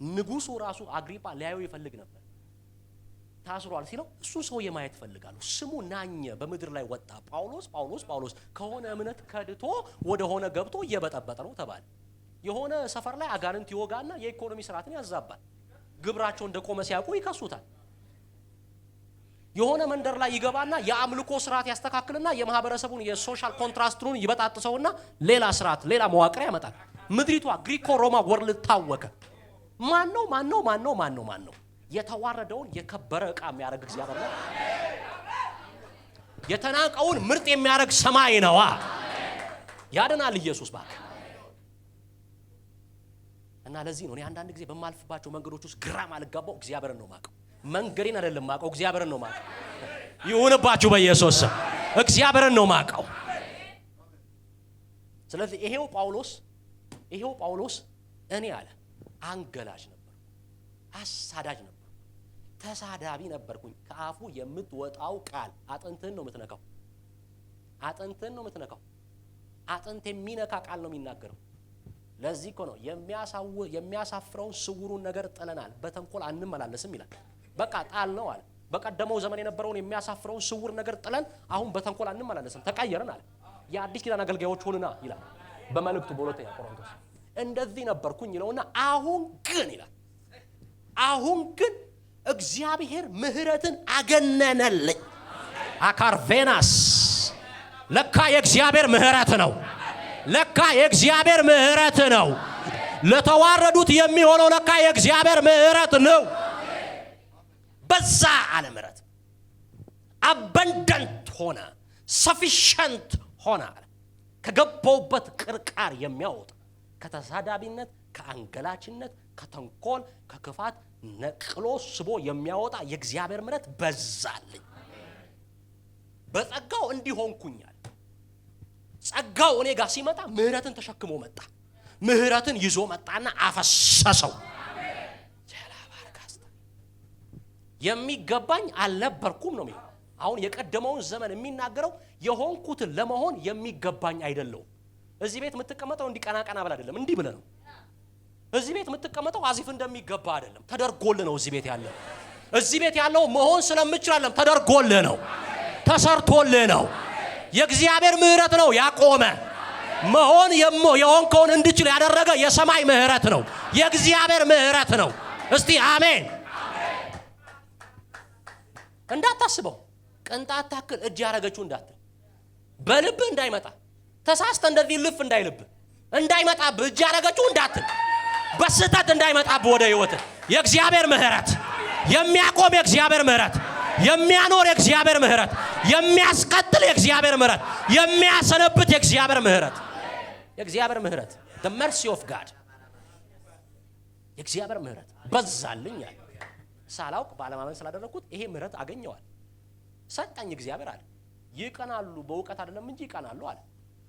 ንጉሱ ራሱ አግሪጳ ሊያዩ ይፈልግ ነበር። ታስሯል ሲለው እሱ ሰው የማየት ፈልጋሉ። ስሙ ናኘ በምድር ላይ ወጣ። ጳውሎስ ከሆነ እምነት ከድቶ ወደ ሆነ ገብቶ እየበጠበጠ ነው ተባለ። የሆነ ሰፈር ላይ አጋንንት ይወጋና የኢኮኖሚ ስርዓትን ያዛባል። ግብራቸው እንደቆመ ሲያውቁ ይከሱታል። የሆነ መንደር ላይ ይገባና የአምልኮ ስርዓት ያስተካክልና የማህበረሰቡን የሶሻል ኮንትራስቱን ይበጣጥሰውና ሌላ ስርዓት ሌላ መዋቅር ያመጣል። ምድሪቷ ግሪኮ ሮማ ወርልድ ታወከ። ማን ነው የተዋረደውን የከበረ ዕቃ የሚያደርግ እግዚአብሔር ነው። የተናቀውን ምርጥ የሚያደርግ ሰማይ ነው። ያድናል ኢየሱስ ባክ። እና ለዚህ ነው እኔ አንዳንድ ጊዜ በማልፍባቸው መንገዶች ውስጥ ግራም አልጋባው። እግዚአብሔርን ነው ማቀው፣ መንገዴን አይደለም ማቀው፣ እግዚአብሔርን ነው ማቀው። ይሁንባችሁ በኢየሱስ ስም እግዚአብሔርን ነው ማቀው። ስለዚህ ይሄው ጳውሎስ እኔ አለ አንገላጅ ነበር፣ አሳዳጅ ነበር፣ ተሳዳቢ ነበርኩኝ። ከአፉ የምትወጣው ቃል አጥንትን ነው የምትነካው። አጥንት የሚነካ ቃል ነው የሚናገረው። ለዚህ እኮ ነው የሚያሳፍረውን ስውሩን ነገር ጥለናል፣ በተንኮል አንመላለስም ይላል። በቃ ጣል ነው አለ። በቀደመው ዘመን የነበረውን የሚያሳፍረውን ስውር ነገር ጥለን አሁን በተንኮል አንመላለስም፣ ተቀየርን አለ። የአዲስ ኪዳን አገልጋዮች ሆንና ይላል በመልእክቱ በሁለተኛ ቆሮንቶስ። እንደዚህ ነበርኩኝ ይለውና አሁን ግን እግዚአብሔር ምህረትን አገነነልኝ። አካርቬናስ ለካ የእግዚአብሔር ምህረት ነው። ለተዋረዱት የሚሆነው ለካ የእግዚአብሔር ምህረት ነው። በዛ አለ ምህረት አበንደንት ሆነ፣ ሰፊሸንት ሆነ። ከገባውበት ቅርቃር የሚያወጣ ከተሳዳቢነት፣ ከአንገላችነት፣ ከተንኮል፣ ከክፋት ነቅሎ ስቦ የሚያወጣ የእግዚአብሔር ምህረት በዛልኝ። በጸጋው እንዲሆንኩኛል። ጸጋው እኔ ጋር ሲመጣ ምህረትን ተሸክሞ መጣ። ምህረትን ይዞ መጣና አፈሰሰው። የሚገባኝ አልነበርኩም ነው የሚለው። አሁን የቀደመውን ዘመን የሚናገረው የሆንኩትን ለመሆን የሚገባኝ አይደለም። እዚህ ቤት የምትቀመጠው እንዲቀናቀና ብለ አይደለም፣ እንዲህ ብለ ነው። እዚህ ቤት የምትቀመጠው አዚፍ እንደሚገባ አይደለም፣ ተደርጎልህ ነው። እዚህ ቤት ያለው መሆን ስለምችል አይደለም፣ ተደርጎልህ ነው፣ ተሰርቶልህ ነው። የእግዚአብሔር ምህረት ነው ያቆመ መሆን የሆንከውን እንድችል ያደረገ የሰማይ ምህረት ነው፣ የእግዚአብሔር ምህረት ነው። እስቲ አሜን። እንዳታስበው ቅንጣት ታክል እጅ ያረገችው እንዳትል፣ በልብ እንዳይመጣ ተሳስተ እንደዚህ ልፍ እንዳይመጣ እጅ ያረገችው እንዳትል፣ በስህተት እንዳይመጣ ወደ ህይወት የእግዚአብሔር ምህረት የሚያቆም የእግዚአብሔር ምህረት የሚያኖር የእግዚአብሔር ምህረት የሚያስቀጥል የእግዚአብሔር ምህረት የሚያሰነብት የእግዚአብሔር ምህረት the mercy of God የእግዚአብሔር ምህረት በዛልኝ ያለ ሳላውቅ ባለማመን ስላደረኩት ይሄ ምህረት አገኘዋል ሰጣኝ እግዚአብሔር አለ። ይቀናሉ በእውቀት አይደለም እንጂ ይቀናሉ አለ።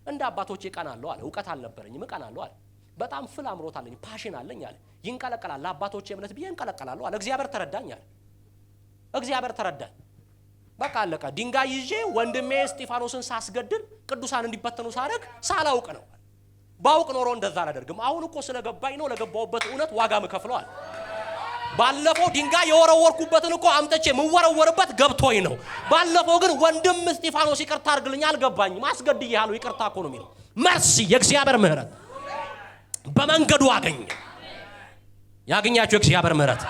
እንደ አባቶች ይቀናሉ አለ። እውቀት አልነበረኝም ይቀናሉ አለ። በጣም ፍል አምሮት አለኝ ፓሽን አለኝ አለ። ይንቀለቀላል አባቶች እምነት ቢየ ይንቀለቀላሉ አለ። እግዚአብሔር ተረዳኝ አለ። እግዚአብሔር ተረዳኝ። በቃ አለቀ። ድንጋይ ይዤ ወንድሜ እስጢፋኖስን ሳስገድል ቅዱሳን እንዲበተኑ ሳደርግ ሳላውቅ ነው። ባውቅ ኖሮ እንደዛ አላደርግም። አሁን እኮ ስለገባኝ ነው ለገባውበት እውነት ዋጋ መከፍለዋል። ባለፈው ድንጋይ የወረወርኩበትን እኮ አምጥቼ ምወረወርበት ገብቶኝ ነው። ባለፈው ግን ወንድም እስጢፋኖስ ይቅርታ አድርግልኝ አልገባኝም አስገድዬሃለሁ ይቅርታ እኮ ነው የሚለው። መርሲ የእግዚአብሔር ምህረት በመንገዱ አገኘ። ያገኛችሁ የእግዚአብሔር ምህረት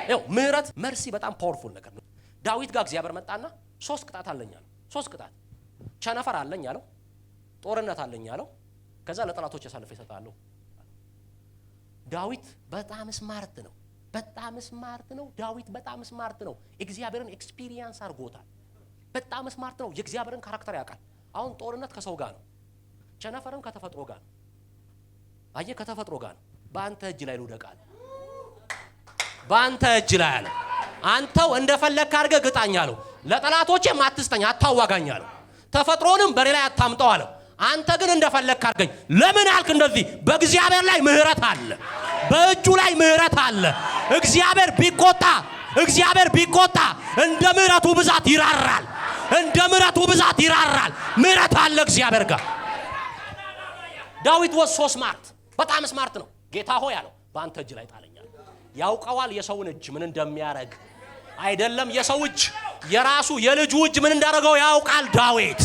ይኸው ምህረት መርሲ በጣም ፓወርፉል ነገር ነው። ዳዊት ጋር እግዚአብሔር መጣና 3 ቅጣት አለኝ አለው። 3 ቅጣት ቸነፈር አለኝ አለው። ጦርነት አለኝ አለው። ከዛ ለጠላቶች ያሳልፈ ይሰጣሉ። ዳዊት በጣም ስማርት ነው። ዳዊት በጣም ስማርት ነው። እግዚአብሔርን ኤክስፒሪየንስ አድርጎታል። በጣም ስማርት ነው። የእግዚአብሔርን ካራክተር ያውቃል። አሁን ጦርነት ከሰው ጋር ነው። ቸነፈርም ከተፈጥሮ ጋር ነው። አየህ ከተፈጥሮ ጋር ነው። በአንተ እጅ ላይ ልውደቃል። በአንተ እጅ ላይ አለ። አንተው እንደፈለክ አድርገህ ግጣኝ አለው። ለጠላቶቼም አትስጠኝ አታዋጋኝ አለው። ተፈጥሮንም በሌላ አታምጣው አለው። አንተ ግን እንደፈለክ አድርገኝ። ለምን አልክ እንደዚህ? በእግዚአብሔር ላይ ምህረት አለ። በእጁ ላይ ምህረት አለ። እግዚአብሔር ቢቆጣ እንደ ምህረቱ ብዛት ይራራል። ምህረት አለ እግዚአብሔር ጋር። ዳዊት ወሶ ስማርት በጣም ስማርት ነው። ጌታ ሆይ አለው በአንተ እጅ ላይ ጣለኛል። ያውቀዋል የሰውን እጅ ምን እንደሚያረግ አይደለም የሰው እጅ የራሱ የልጁ እጅ ምን እንዳረገው ያውቃል። ዳዊት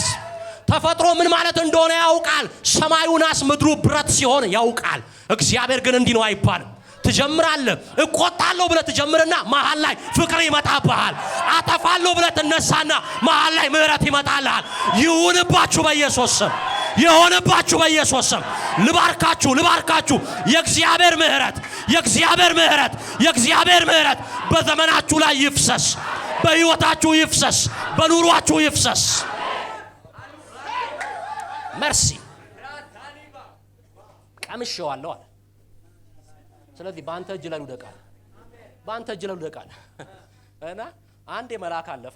ተፈጥሮ ምን ማለት እንደሆነ ያውቃል። ሰማዩ ናስ ምድሩ ብረት ሲሆን ያውቃል። እግዚአብሔር ግን እንዲህ ነው አይባልም። ትጀምራለህ እቆጣለሁ ብለህ ትጀምርና መሃል ላይ ፍቅር ይመጣብሃል። አጠፋለሁ ብለህ ትነሳና መሃል ላይ ምህረት ይመጣልሃል። ይሁንባችሁ በኢየሱስ ስም የሆነባችሁ በኢየሱስ ስም ልባርካችሁ። የእግዚአብሔር ምህረት በዘመናችሁ ላይ ይፍሰስ፣ በህይወታችሁ ይፍሰስ፣ በኑሯችሁ ይፍሰስ። መርሲ ቀምሼዋለሁ አለ። ስለዚህ በአንተ እጅ ላይ ልውደቃል። እና አንድ መልአክ አለፈ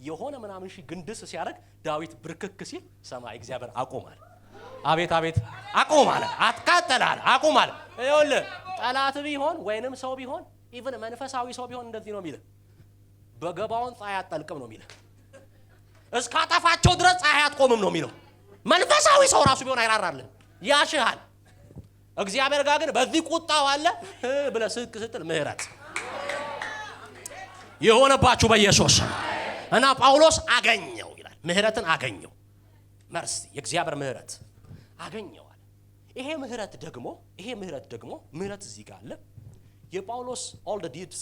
የሆነ ምናምን ግንድስ ሲያደርግ ዳዊት ብርክክ ሲል ሰማይ እግዚአብሔር አቆማል። አቤት አቆማል። አትቃጠላል አቆማል። ይኸውልህ ጠላት ቢሆን ወይንም ሰው ቢሆን ኢቭን መንፈሳዊ ሰው ቢሆን እንደዚህ ነው የሚልህ። በገባውን ፀሐይ አትጠልቅም ነው የሚልህ። እስካጠፋቸው ድረስ ፀሐይ አትቆምም ነው የሚለው። መንፈሳዊ ሰው ራሱ ቢሆን አይራራልን ያሽሃል። እግዚአብሔር ጋር ግን በዚህ ቁጣው አለ ብለህ ስቅ ስትል ምህረት የሆነባችሁ በኢየሱስ እና ጳውሎስ አገኘው ይላል። ምህረትን አገኘው። መርሲ የእግዚአብሔር ምህረት አገኘዋል። ይሄ ምህረት ደግሞ ምህረት እዚህ ጋር አለ። የጳውሎስ all the deeds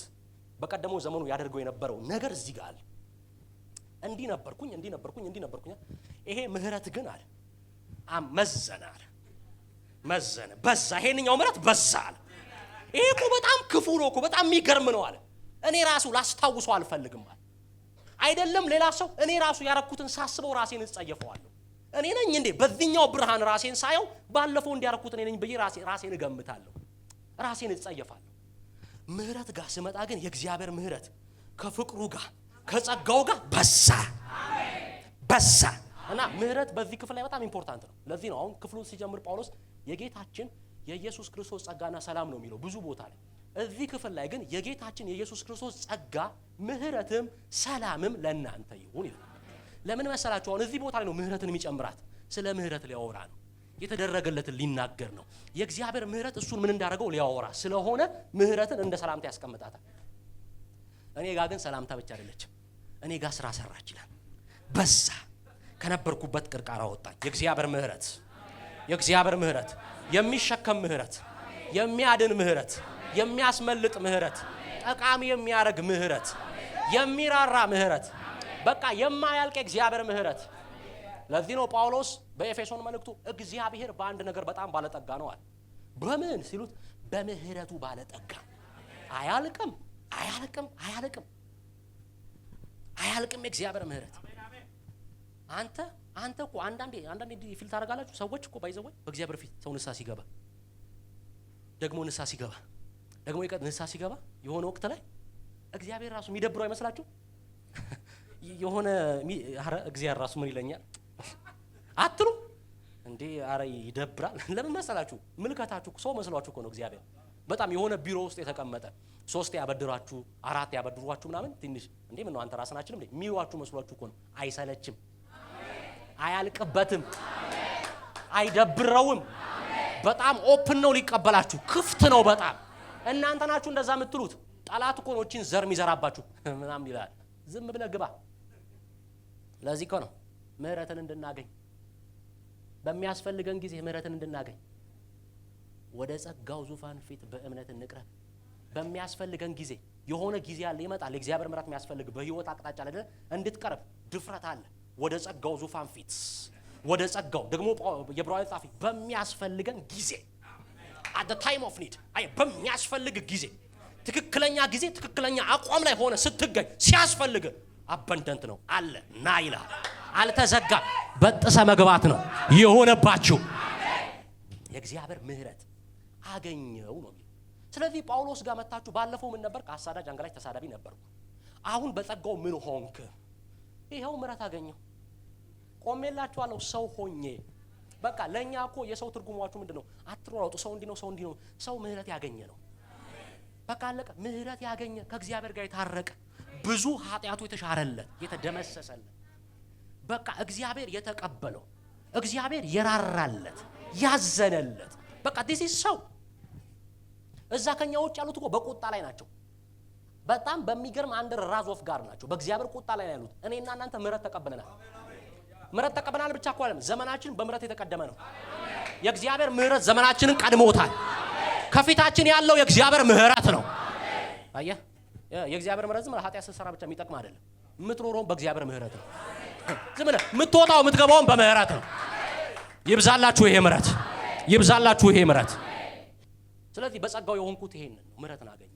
በቀደመው ዘመኑ ያደርገው የነበረው ነገር እዚህ ጋር አለ። እንዲህ ነበርኩኝ። ይሄ ምህረት ግን አለ መዘነ በዛ። ይሄንኛው ምህረት በዛ አለ። ይሄ እኮ በጣም ክፉ ነው እኮ በጣም የሚገርም ነው አለ። እኔ ራሱ ላስታውሰው አልፈልግም አለ። አይደለም ሌላ ሰው እኔ ራሱ ያረኩትን ሳስበው ራሴን እጸየፈዋለሁ። እኔ ነኝ እንዴ በዚህኛው ብርሃን ራሴን ሳየው ባለፈው እንዲያረኩት እኔ ነኝ በይ ራሴን እገምታለሁ፣ ራሴን እጸየፋለሁ። ምህረት ጋር ስመጣ ግን የእግዚአብሔር ምህረት ከፍቅሩ ጋር ከጸጋው ጋር በዛ እና ምህረት በዚህ ክፍል ላይ በጣም ኢምፖርታንት ነው። ለዚህ ነው አሁን ክፍሉን ሲጀምር ጳውሎስ የጌታችን የኢየሱስ ክርስቶስ ጸጋና ሰላም ነው የሚለው ብዙ ቦታ ላይ። እዚህ ክፍል ላይ ግን የጌታችን የኢየሱስ ክርስቶስ ጸጋ ምህረትም ሰላምም ለእናንተ ይሁን ይላል። ለምን መሰላችሁ? አሁን እዚህ ቦታ ላይ ነው ምህረትን የሚጨምራት። ስለ ምህረት ሊያወራ ነው። የተደረገለትን ሊናገር ነው። የእግዚአብሔር ምህረት እሱን ምን እንዳደረገው ሊያወራ ስለሆነ ምህረትን እንደ ሰላምታ ያስቀምጣታል። እኔ ጋር ግን ሰላምታ ብቻ አይደለችም። እኔ ጋር ስራ ሰራች ይላል። በዛ ከነበርኩበት ቅርቃራ ወጣኝ። የእግዚአብሔር ምህረት፣ የእግዚአብሔር ምህረት፣ የሚሸከም ምህረት፣ የሚያድን ምህረት፣ የሚያስመልጥ ምህረት፣ ጠቃሚ የሚያደርግ ምህረት፣ የሚራራ ምህረት፣ በቃ የማያልቅ እግዚአብሔር ምህረት። ለዚህ ነው ጳውሎስ በኤፌሶን መልእክቱ እግዚአብሔር በአንድ ነገር በጣም ባለጠጋ ነው አለ። በምን ሲሉት በምህረቱ ባለጠጋ። አያልቅም አያልቅም አያልቅም አያልቅም የእግዚአብሔር ምህረት። አንተ እኮ አንዳንዴ ፊል ታደርጋላችሁ። ሰዎች እኮ ባይዘው በእግዚአብሔር ፊት ሰው ንስሐ ሲገባ ደግሞ ንስሐ ሲገባ የሆነ ወቅት ላይ እግዚአብሔር ራሱ የሚደብረው አይመስላችሁ? የሆነ እግዚአብሔር ራሱ ምን ይለኛል አትሉ እንዴ? አረ ይደብራል። ለምን መሰላችሁ? ምልከታችሁ ሰው መስሏችሁ እኮ ነው። እግዚአብሔር በጣም የሆነ ቢሮ ውስጥ የተቀመጠ 3 ያበድራችሁ 4 ያበድሯችሁ ምናምን ትንሽ እንዴ ምን ነው አንተ ራስናችንም እንዴ ሚዋችሁ መስሏችሁ እኮ ነው። አይሰለችም፣ አያልቅበትም፣ አይደብረውም። በጣም ኦፕን ነው ሊቀበላችሁ፣ ክፍት ነው በጣም። እናንተ ናችሁ እንደዛ የምትሉት። ጠላት እኮ ነው እቺን ዘር የሚዘራባችሁ ምናምን ይላል። ዝም ብለህ ግባ። ለዚህ እኮ ነው ምህረትን እንድናገኝ በሚያስፈልገን ጊዜ ምህረትን እንድናገኝ ወደ ጸጋው ዙፋን ፊት በእምነት እንቅረብ። በሚያስፈልገን ጊዜ የሆነ ጊዜ አለ ይመጣል። እግዚአብሔር ምህረት የሚያስፈልግ በህይወት አቅጣጫ ላይ እንድትቀርብ ድፍረት አለ። ወደ ጸጋው ዙፋን ፊት ወደ ጸጋው ደግሞ የዕብራውያን ጻፊ በሚያስፈልገን ጊዜ at the time of need በሚያስፈልግ ጊዜ ትክክለኛ ጊዜ ትክክለኛ አቋም ላይ ሆነ ስትገኝ ሲያስፈልግ አበንደንት ነው አለ ና ይላል። አልተዘጋ በጥሰ መግባት ነው የሆነባችሁ። የእግዚአብሔር ምህረት አገኘው ነው። ስለዚህ ጳውሎስ ጋር መጣችሁ። ባለፈው ምን ነበር? ከአሳዳጅ አንገላጭ ተሳዳቢ ነበርኩ። አሁን በጸጋው ምን ሆንክ? ይሄው ምህረት አገኘው። ቆሜላችኋለሁ ሰው ሆኜ። በቃ ለኛ እኮ የሰው ትርጉማችሁ ምንድነው? አትሯሯጡ። ሰው እንዲህ ነው፣ ሰው እንዲህ ነው። ሰው ምህረት ያገኘ ነው። በቃ አለቀ። ምህረት ያገኘ ከእግዚአብሔር ጋር የታረቀ ብዙ ኃጢያቱ የተሻረለት የተደመሰሰለት በቃ እግዚአብሔር የተቀበለው እግዚአብሔር የራራለት ያዘነለት በቃ this is ሰው። እዛ ከኛ ውጭ ያሉት እኮ በቁጣ ላይ ናቸው። በጣም በሚገርም አንደር ራዝ ኦፍ ጋር ናቸው። በእግዚአብሔር ቁጣ ላይ ያሉት። እኔና እናንተ ምህረት ተቀበለናል። ምህረት ተቀበለናል ብቻ እኮ አይደለም፣ ዘመናችን በምህረት የተቀደመ ነው። የእግዚአብሔር ምህረት ዘመናችንን ቀድሞታል። ከፊታችን ያለው የእግዚአብሔር ምህረት ነው። አየህ፣ የእግዚአብሔር ምህረት ዝም ብለህ ኃጢአት ስትሰራ ብቻ የሚጠቅም አይደለም። የምትኖረው በእግዚአብሔር ምህረት ነው። ዝም ብለህ የምትወጣው የምትገባው በምህረት ነው። ይብዛላችሁ ይሄ ምህረት፣ ይብዛላችሁ ይሄ ምህረት። ስለዚህ በጸጋው የሆንኩት ይሄን ነው፣ ምህረትን አገኘ።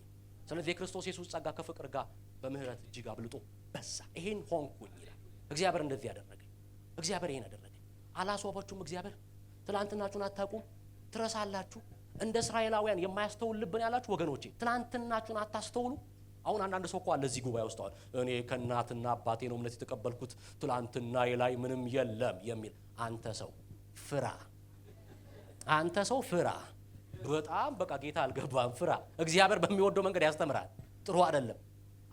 ስለዚህ የክርስቶስ ኢየሱስ ጸጋ ከፍቅር ጋር በምህረት እጅግ አብልጦ በዛ። ይሄን ሆንኩኝ ይላል። እግዚአብሔር እንደዚህ ያደረገ፣ እግዚአብሔር ይሄን አደረገ። አላስዋባችሁም? እግዚአብሔር ትላንትናችሁን አታውቁም? ትረሳላችሁ? እንደ እስራኤላውያን የማያስተውል ልብን ያላችሁ ወገኖቼ ትላንትናችሁን አታስተውሉ? አሁን አንዳንድ ሰው እኮ አለ እዚህ ጉባኤ ውስጥ አሁን እኔ ከእናትና አባቴ ነው እምነት የተቀበልኩት ትላንትና ላይ ምንም የለም የሚል። አንተ ሰው ፍራ፣ አንተ ሰው ፍራ። በጣም በቃ ጌታ አልገባም፣ ፍራ። እግዚአብሔር በሚወደው መንገድ ያስተምራል። ጥሩ አይደለም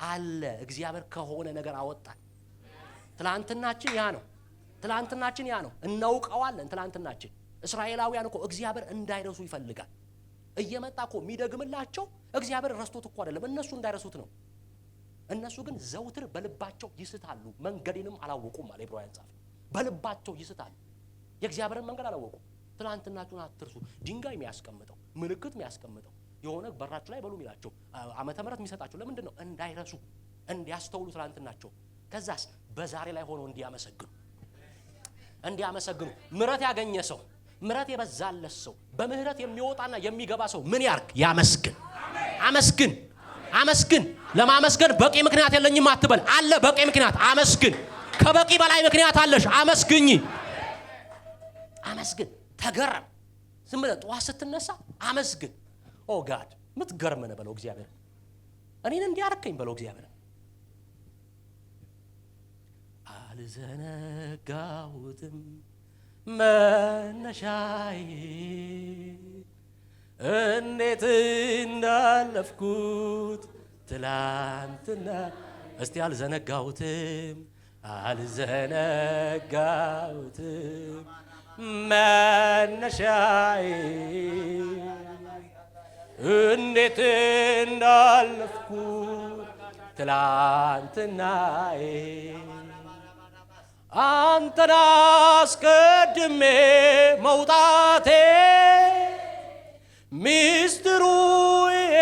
አለ። እግዚአብሔር ከሆነ ነገር አወጣን። ትላንትናችን ያ ነው፣ ትላንትናችን ያ ነው። እናውቀዋለን ትላንትናችን። እስራኤላውያን እኮ እግዚአብሔር እንዳይረሱ ይፈልጋል። እየመጣ እኮ የሚደግምላቸው እግዚአብሔር ረስቶት እኮ አይደለም፣ እነሱ እንዳይረሱት ነው። እነሱ ግን ዘውትር በልባቸው ይስታሉ፣ መንገዴንም አላወቁም አለ ዕብራውያን ጻፊ። በልባቸው ይስታሉ፣ የእግዚአብሔርን መንገድ አላወቁም። ትላንትናችሁን አትርሱ። ድንጋይ የሚያስቀምጠው ምልክት የሚያስቀምጠው የሆነ በራችሁ ላይ በሉ የሚላቸው ዓመተ ምህረት የሚሰጣቸው ለምንድን ነው? እንዳይረሱ፣ እንዲያስተውሉ ትላንትናቸው። ከዛስ በዛሬ ላይ ሆነው እንዲያመሰግኑ። ምህረት ያገኘ ሰው፣ ምህረት የበዛለት ሰው፣ በምህረት የሚወጣና የሚገባ ሰው ምን ያርግ? ያመስግን። አመስግን፣ አመስግን። ለማመስገን በቂ ምክንያት የለኝም አትበል። አለ በቂ ምክንያት። አመስግን። ከበቂ በላይ ምክንያት አለሽ። አመስግኝ፣ አመስግን። ተገረም። ዝም ብለህ ጠዋት ስትነሳ አመስግን። ኦ ጋድ ምትገርም ነህ በለው እግዚአብሔር። እኔን እንዲያረከኝ በለው እግዚአብሔር። አልዘነጋሁትም መነሻዬ እንዴት እንዳለፍኩት ትላንትና። እስቲ አልዘነጋሁትም አልዘነጋሁትም መነሻዬ እንዴት እንዳለፍኩ ትላንትናዬ አንተን አስቀድሜ መውጣቴ ሚስጥሩ ይሄ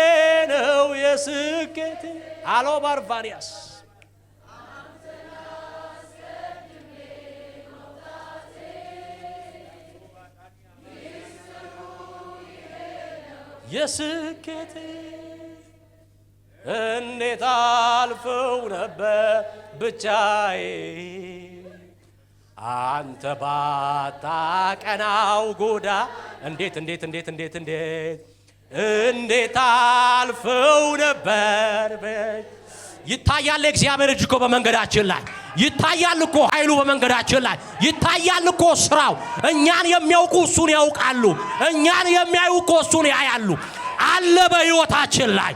ነው የስኬቴ። አሎ ባርቫኒያስ የስኬቴ እንዴት አልፈው ነበር ብቻዬ አንተ ባታቀናው ጎዳ እንዴት አልፈው ነበር። ይታያል እግዚአብሔር እጅ እኮ በመንገዳችን ላይ ይታያል እኮ ኃይሉ በመንገዳችን ላይ ይታያል እኮ ስራው። እኛን የሚያውቁ እሱን ያውቃሉ፣ እኛን የሚያዩ እኮ እሱን ያያሉ። አለ በሕይወታችን ላይ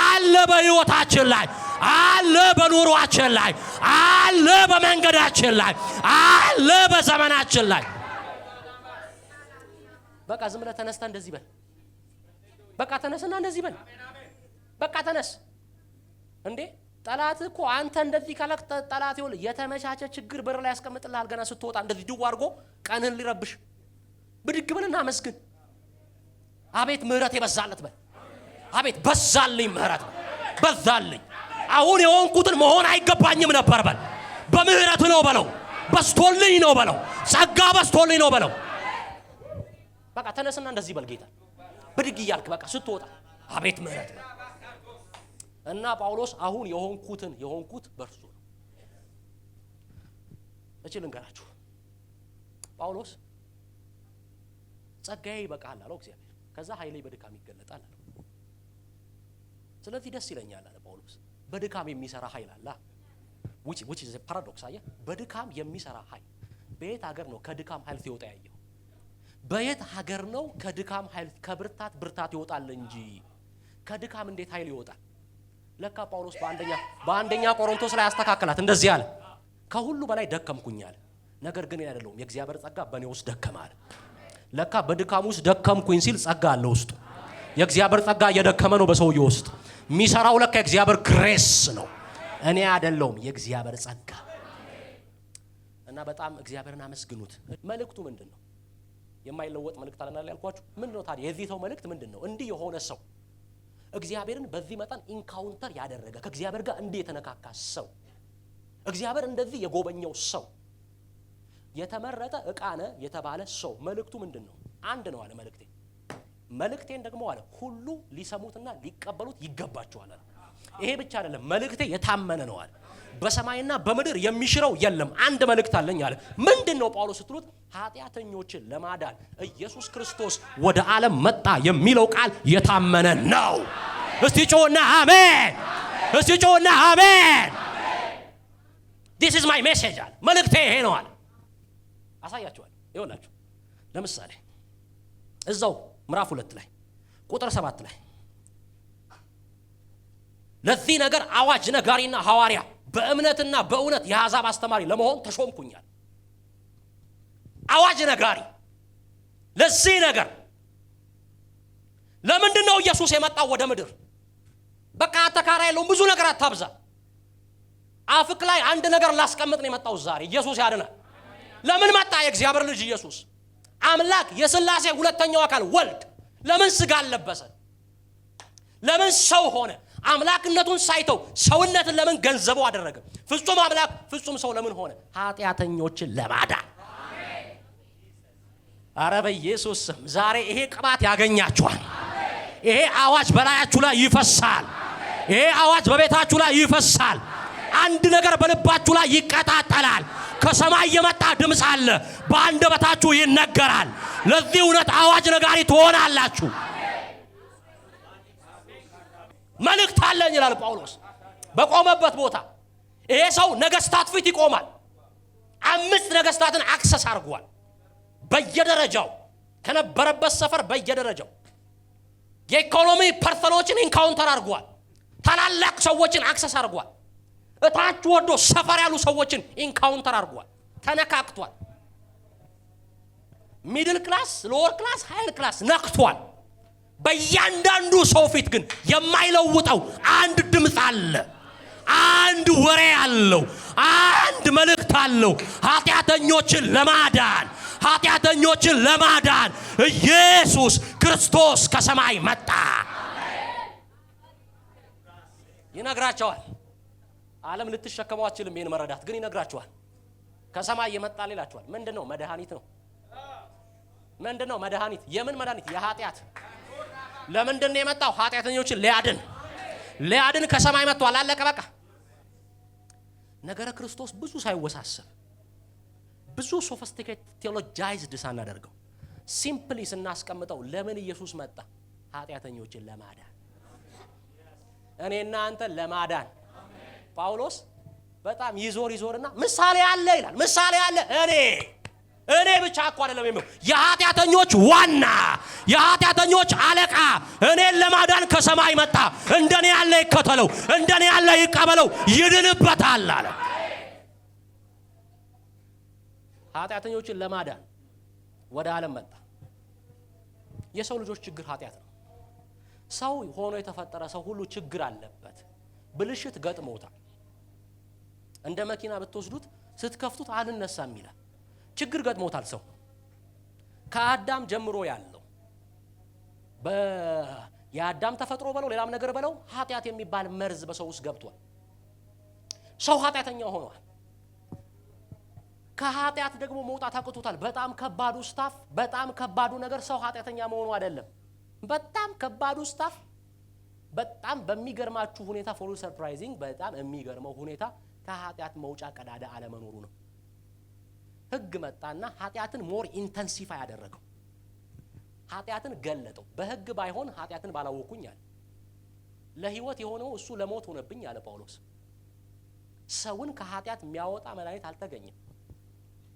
አለ፣ በሕይወታችን ላይ አለ፣ በኑሯችን ላይ አለ፣ በመንገዳችን ላይ አለ፣ በዘመናችን ላይ። በቃ ዝም ብለህ ተነስተ እንደዚህ በል። በቃ ተነስና እንደዚህ በል። በቃ ተነስ እንዴ! ጠላት እኮ አንተ እንደዚህ ካለክ ጠላት ይሁን የተመቻቸ ችግር በር ላይ ያስቀምጥልሃል። ገና ስትወጣ እንደዚህ ድው አድርጎ ቀንህን ሊረብሽ ብድግ ብለና መስግን። አቤት ምህረት የበዛለት በል። አቤት በዛልኝ ምህረት በዛልኝ። አሁን የሆንኩትን መሆን አይገባኝም ነበር በል። በምህረት ነው በለው፣ በስቶልኝ ነው በለው፣ ጸጋ በስቶልኝ ነው በለው። በቃ ተነስና እንደዚህ በል ጌታ ብድግ እያልክ በቃ ስትወጣ አቤት ምህረት ነው። እና ጳውሎስ አሁን የሆንኩት በርሱ ነው። እቺ ልንገራችሁ፣ ጳውሎስ ጸጋዬ ይበቃል አለው እግዚአብሔር። ከዛ ኃይሌ በድካም ይገለጣል አለው። ስለዚህ ደስ ይለኛል አለ ጳውሎስ። በድካም የሚሰራ ኃይል አለ። which is a paradox። አየህ፣ በድካም የሚሰራ ኃይል በየት ሀገር ነው ከድካም ኃይል ሲወጣ ያየው? በየት ሀገር ነው ከድካም ኃይል ብርታት ይወጣል እንጂ ከድካም እንዴት ኃይል ይወጣል? ለካ ጳውሎስ በአንደኛ ቆሮንቶስ ላይ አስተካከላት። እንደዚህ አለ፣ ከሁሉ በላይ ደከምኩኝ አለ። ነገር ግን አይደለም የእግዚአብሔር ጸጋ በእኔ ውስጥ ደከመ አለ። ለካ በድካም ውስጥ ደከምኩኝ ሲል ጸጋ አለ ውስጡ። የእግዚአብሔር ጸጋ እየደከመ ነው በሰውየው ውስጥ የሚሰራው። ለካ የእግዚአብሔር ግሬስ ነው፣ እኔ አይደለሁም፣ የእግዚአብሔር ጸጋ። እና በጣም እግዚአብሔርን አመስግኑት። መልእክቱ ምንድነው? የማይለወጥ መልእክት አለናል ያልኳችሁ ምንድነው ታዲያ? የዚህ ሰው መልእክት ምንድነው? እንዲህ የሆነ ሰው እግዚአብሔርን በዚህ መጠን ኢንካውንተር ያደረገ ከእግዚአብሔር ጋር እንዲህ የተነካካ ሰው እግዚአብሔር እንደዚህ የጎበኘው ሰው የተመረጠ ዕቃነ የተባለ ሰው መልእክቱ ምንድነው? አንድ ነው አለ መልእክቴን ደግሞ አለ ሁሉ ሊሰሙትና ሊቀበሉት ይገባቸዋል አለ። ይሄ ብቻ አይደለም፣ መልእክቴ የታመነ ነው አለ። በሰማይና በምድር የሚሽረው የለም። አንድ መልእክት አለኝ አለ። ምንድነው ጳውሎስ ስትሉት ኃጢአተኞችን ለማዳን ኢየሱስ ክርስቶስ ወደ ዓለም መጣ የሚለው ቃል የታመነ ነው። እስቲ ጮና አሜን! እስቲ ጮና አሜን! This is my message አለ። መልእክቴ ይሄ ነው አለ። አሳያችኋለሁ። ይኸውላችሁ ለምሳሌ እዛው ምዕራፍ 2 ላይ ቁጥር 7 ላይ ለዚህ ነገር አዋጅ ነጋሪና ሐዋርያ በእምነትና በእውነት የአሕዛብ አስተማሪ ለመሆን ተሾምኩኛል። አዋጅ ነጋሪ ለዚህ ነገር። ለምንድን ነው ኢየሱስ የመጣው ወደ ምድር? በቃ ተካራ የለውም፣ ብዙ ነገር አታብዛ። አፍክ ላይ አንድ ነገር ላስቀምጥ ነው የመጣው ዛሬ። ኢየሱስ ያድናል። ለምን መጣ? የእግዚአብሔር ልጅ ኢየሱስ አምላክ የሥላሴ ሁለተኛው አካል ወልድ ለምን ስጋ ለበሰ? ለምን ሰው ሆነ? አምላክነቱን ሳይተው ሰውነትን ለምን ገንዘቡ አደረገ? ፍጹም አምላክ ፍጹም ሰው ለምን ሆነ? ኃጢአተኞችን ለማዳን። አረ በኢየሱስ ስም ዛሬ ይሄ ቅባት ያገኛችኋል። ይሄ አዋጅ በላያችሁ ላይ ይፈሳል። ይሄ አዋጅ በቤታችሁ ላይ ይፈሳል። አንድ ነገር በልባችሁ ላይ ይቀጣጠላል። ከሰማይ የመጣ ድምፅ አለ፣ በአንደበታችሁ ይነገራል። ለዚህ እውነት አዋጅ ነጋሪ ትሆናላችሁ። መልእክት አለኝ ይላል ጳውሎስ በቆመበት ቦታ። ይሄ ሰው ነገስታት ፊት ይቆማል። 5 ነገስታትን አክሰስ አድርጓል። በየደረጃው ከነበረበት ሰፈር በየደረጃው የኢኮኖሚ ፐርሰኖችን ኢንካውንተር አድርጓል። ታላላቅ ሰዎችን አክሰስ አድርጓል። እታች ወርዶ ሰፈር ያሉ ሰዎችን ኢንካውንተር አድርጓል፣ ተነካክቷል። ሚድል ክላስ፣ ሎወር ክላስ፣ ሃይር ክላስ ነክቷል። በእያንዳንዱ ሰው ፊት ግን የማይለውጠው አንድ ድምፅ አለ፣ አንድ ወሬ አለው፣ አንድ መልእክት አለው። ኃጢአተኞችን ለማዳን ኢየሱስ ክርስቶስ ከሰማይ መጣ። ይነግራቸዋል። ዓለም ልትሸከመው አትችልም ይሄን መረዳት፣ ግን ይነግራቸዋል። ከሰማይ የመጣ ይላቸዋል። ምንድነው? መድኃኒት ነው። ምንድነው መድኃኒት? የምን መድኃኒት? የኃጢአት። ለምንድነው የመጣው? ኃጢአተኞችን ሊያድን ከሰማይ መጥቷል። አለቀ በቃ። ነገረ ክርስቶስ ብዙ ሳይወሳሰብ ብዙ ሶፊስቲኬት ቴዎሎጃይዝድ ሳናደርገው ሲምፕሊ ስናስቀምጠው ለምን ኢየሱስ መጣ? ኃጢአተኞችን ለማዳን፣ እኔና አንተ ለማዳን። ጳውሎስ በጣም ይዞርና ምሳሌ አለ ይላል። ምሳሌ አለ። እኔ ብቻ እኮ አይደለም የሚለው የኃጢአተኞች ዋና፣ የኃጢአተኞች አለቃ እኔን ለማዳን ከሰማይ መጣ። እንደኔ ያለ ይከተለው፣ እንደኔ ያለ ይቀበለው፣ ይድንበታል አለ። ኃጢአተኞችን ለማዳን ወደ ዓለም መጣ። የሰው ልጆች ችግር ኃጢአት ነው። ሰው ሆኖ የተፈጠረ ሰው ሁሉ ችግር አለበት፣ ብልሽት ገጥሞታል። እንደ መኪና ብትወስዱት ስትከፍቱት አልነሳም ይላል። ችግር ገጥሞታል ሰው ከአዳም ጀምሮ ያለው የአዳም ተፈጥሮ በለው ሌላም ነገር በለው ኃጢአት የሚባል መርዝ በሰው ውስጥ ገብቷል። ሰው ኃጢአተኛ ሆኗል። ከኃጢአት ደግሞ መውጣት አቅቶታል። በጣም ከባዱ ስታፍ፣ በጣም ከባዱ ነገር ሰው ኃጢአተኛ መሆኑ አይደለም። በጣም ከባዱ ስታፍ፣ በጣም በሚገርማችሁ ሁኔታ ፎር ሰርፕራይዚንግ፣ በጣም የሚገርመው ሁኔታ ከኃጢአት መውጫ ቀዳዳ አለመኖሩ ነው። ህግ መጣና ኃጢአትን ሞር ኢንተንሲፋይ ያደረገው፣ ኃጢአትን ገለጠው። በህግ ባይሆን ኃጢአትን ባላወኩኝ አለ። ለህይወት የሆነው እሱ ለሞት ሆነብኝ አለ ጳውሎስ። ሰውን ከኃጢአት የሚያወጣ መድኃኒት አልተገኘም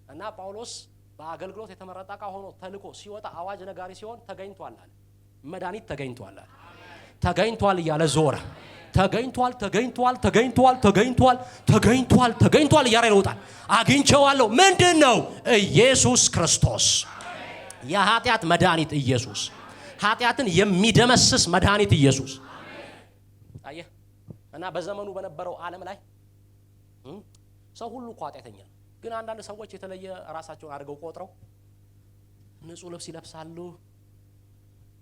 እና ጳውሎስ በአገልግሎት የተመረጠ ዕቃ ሆኖ ተልኮ ሲወጣ አዋጅ ነጋሪ ሲሆን ተገኝቷል አለ። መድኃኒት ተገኝቷል አለ። ተገኝቷል እያለ ዞረ። ተገኝቷል እያለ ይወጣል። አግኝቼዋለሁ። ምንድን ነው? ኢየሱስ ክርስቶስ፣ የኃጢአት መድኃኒት ኢየሱስ፣ ኃጢአትን የሚደመስስ መድኃኒት ኢየሱስ። አየህ። እና በዘመኑ በነበረው ዓለም ላይ ሰው ሁሉ እኮ ኃጢአተኛ ነው። ግን አንዳንድ ሰዎች የተለየ ራሳቸውን አድርገው ቆጥረው ንጹህ ልብስ ይለብሳሉ፣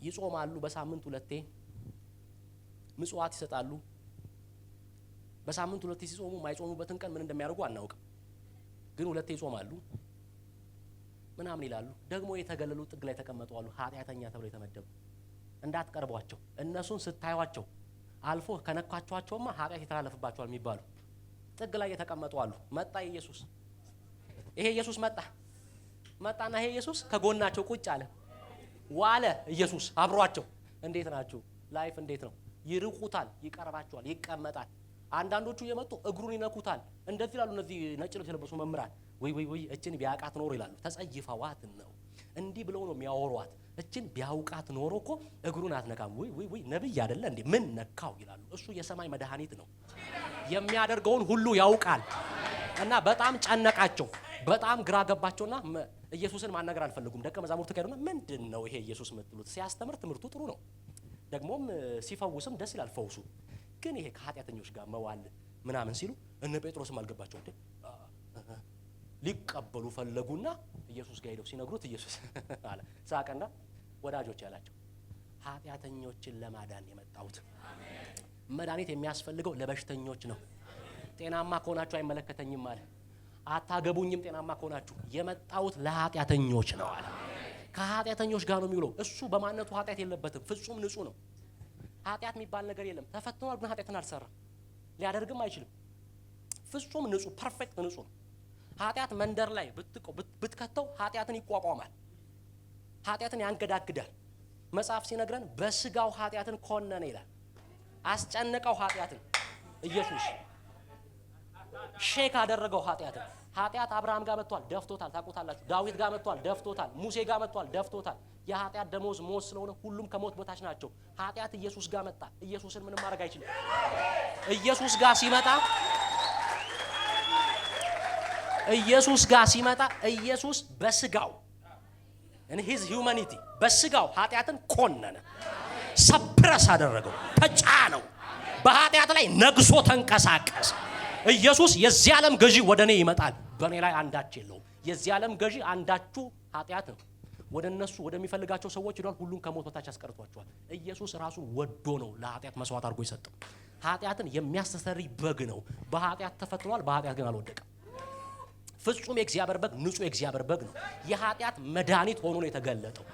ይጾማሉ፣ በሳምንት 2 ምጽዋት ይሰጣሉ። በሳምንት 2 ሲጾሙ ማይጾሙበትን ቀን ምን እንደሚያደርጉ አናውቅም። ግን 2 ይጾማሉ ምናምን ይላሉ። ደግሞ የተገለሉ ጥግ ላይ ተቀመጡ አሉ፣ ኃጢአተኛ ተብለው የተመደቡ። እንዳትቀርቧቸው፣ እነሱን ስታዩዋቸው አልፎ ከነካቸዋቸውማ ኃጢአት የተላለፍባቸዋል የሚባሉ ጥግ ላይ የተቀመጡ አሉ። መጣ ኢየሱስ። ይሄ ኢየሱስ መጣና ይሄ ኢየሱስ ከጎናቸው ቁጭ አለ፣ ዋለ። ኢየሱስ አብሯቸው። እንዴት ናችሁ? ላይፍ እንዴት ነው? ይርቁታል፣ ይቀርባቸዋል፣ ይቀመጣል። አንዳንዶቹ የመጡ እግሩን ይነኩታል። እንደዚህ ይላሉ እነዚህ ነጭ ልብስ የለበሱ መምህራን። ወይ እችን ቢያውቃት ኖሮ ይላሉ። ተጸይፈዋት ነው እንዲህ ብለው ነው የሚያወሯት። እችን ቢያውቃት ኖሮ እኮ እግሩን አትነካም። ወይ ነብይ አይደለ እንዴ? ምን ነካው ይላሉ። እሱ የሰማይ መድኃኒት ነው፣ የሚያደርገውን ሁሉ ያውቃል። እና በጣም ጨነቃቸው፣ በጣም ግራ ገባቸውና ኢየሱስን ማናገር አልፈለጉም። ደቀ መዛሙርቱ ከሄዱና ምንድነው ይሄ ኢየሱስ የምትሉት? ሲያስተምር ትምህርቱ ጥሩ ነው፣ ደግሞም ሲፈውስም ደስ ይላል ፈውሱ። ግን ይሄ ከኃጢአተኞች ጋር መዋል ምናምን ሲሉ እነ ጴጥሮስም አልገባቸው። እንዴ ሊቀበሉ ፈለጉና ኢየሱስ ጋር ሄደው ሲነግሩት ኢየሱስ አለ፣ ሳቀና ወዳጆች ያላቸው ኃጢአተኞችን ለማዳን የመጣሁት። መድኃኒት የሚያስፈልገው ለበሽተኞች ነው። ጤናማ ከሆናችሁ አይመለከተኝም አለ። አታገቡኝም ጤናማ ከሆናችሁ። የመጣሁት ለኃጢአተኞች ነው አለ። ከኃጢአተኞች ጋር ነው የሚውለው። እሱ በማንነቱ ኃጢአት የለበትም፣ ፍጹም ንጹህ ነው። ኃጢአት የሚባል ነገር የለም። ተፈትኗል፣ ግን ኃጢአትን አልሰራም፣ ሊያደርግም አይችልም። ፍጹም ንጹህ፣ ፐርፌክት ንጹህ ነው። ኃጢአት መንደር ላይ ብትከተው ኃጢአትን ይቋቋማል፣ ኃጢአትን ያንገዳግዳል። መጽሐፍ ሲነግረን በስጋው ኃጢአትን ኮነነ ይላል። አስጨነቀው ኃጢአትን። ኢየሱስ ሼክ አደረገው ኃጢአትን። ኃጢአት አብርሃም ጋር መጥቷል፣ ደፍቶታል። ታውቁታላችሁ። ዳዊት ጋር መጥቷል፣ ደፍቶታል። ሙሴ ጋር መጥቷል፣ ደፍቶታል። የኃጢአት ደሞዝ ሞት ስለሆነ ሁሉም ከሞት በታች ናቸው። ኃጢአት ኢየሱስ ጋር መጣ። ኢየሱስን ምንም ማድረግ አይችልም። ኢየሱስ ጋር ሲመጣ ኢየሱስ ጋር ሲመጣ ኢየሱስ በስጋው in his humanity በስጋው ኃጢአትን ኮነነ፣ ሰፕረስ አደረገው፣ ተጫነው፣ በኃጢአት ላይ ነግሶ ተንቀሳቀሰ። ኢየሱስ የዚህ ዓለም ገዢ ወደኔ ይመጣል፣ በኔ ላይ አንዳች የለውም። የዚህ ዓለም ገዢ አንዳችሁ ኃጢአት ነው። ወደ እነሱ ወደሚፈልጋቸው ሰዎች ሄዷል፣ ሁሉን ከሞት በታች አስቀርቷቸዋል። ኢየሱስ ራሱ ወዶ ነው ለኃጢአት መስዋዕት አድርጎ ይሰጠው። ኃጢአትን የሚያስተሰርይ በግ ነው። በኃጢአት ተፈትኗል፣ በኃጢአት ግን አልወደቀም። ፍጹም የእግዚአብሔር በግ፣ ንጹህ የእግዚአብሔር በግ ነው። የኃጢአት መድኃኒት ሆኖ ነው የተገለጠው።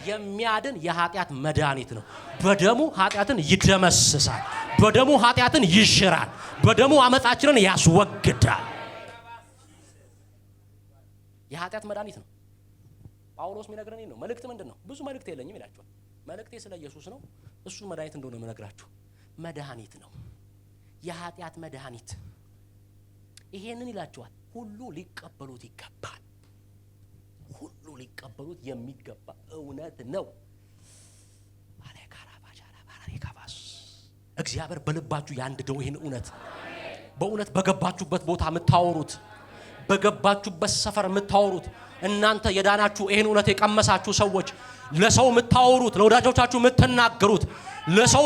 የሚያድን የኃጢአት መድኃኒት ነው። በደሙ ኃጢአትን ይደመስሳል፣ በደሙ ኃጢአትን ይሽራል፣ በደሙ አመጻችንን ያስወግዳል። የኃጢአት መድኃኒት ነው። ጳውሎስ የሚነግረን ነው። መልእክት ምንድነው? ብዙ መልእክት የለኝም ይላችኋል። መልእክቴ ስለ ኢየሱስ ነው። እሱ መድኃኒት እንደሆነ የምነግራችሁ መድኃኒት ነው። የኃጢአት መድኃኒት ይሄንን ይላችኋል። ሁሉ ሊቀበሉት ይገባል። ሁሉ ሊቀበሉት የሚገባ እውነት ነው። እግዚአብሔር በልባችሁ ያንድደው ይሄን እውነት። በእውነት በገባችሁበት ቦታ የምታወሩት፣ በገባችሁበት ሰፈር የምታወሩት፣ እናንተ የዳናችሁ ይሄን እውነት የቀመሳችሁ ሰዎች ለሰው የምታወሩት፣ ለወዳጆቻችሁ የምትናገሩት፣ ለሰው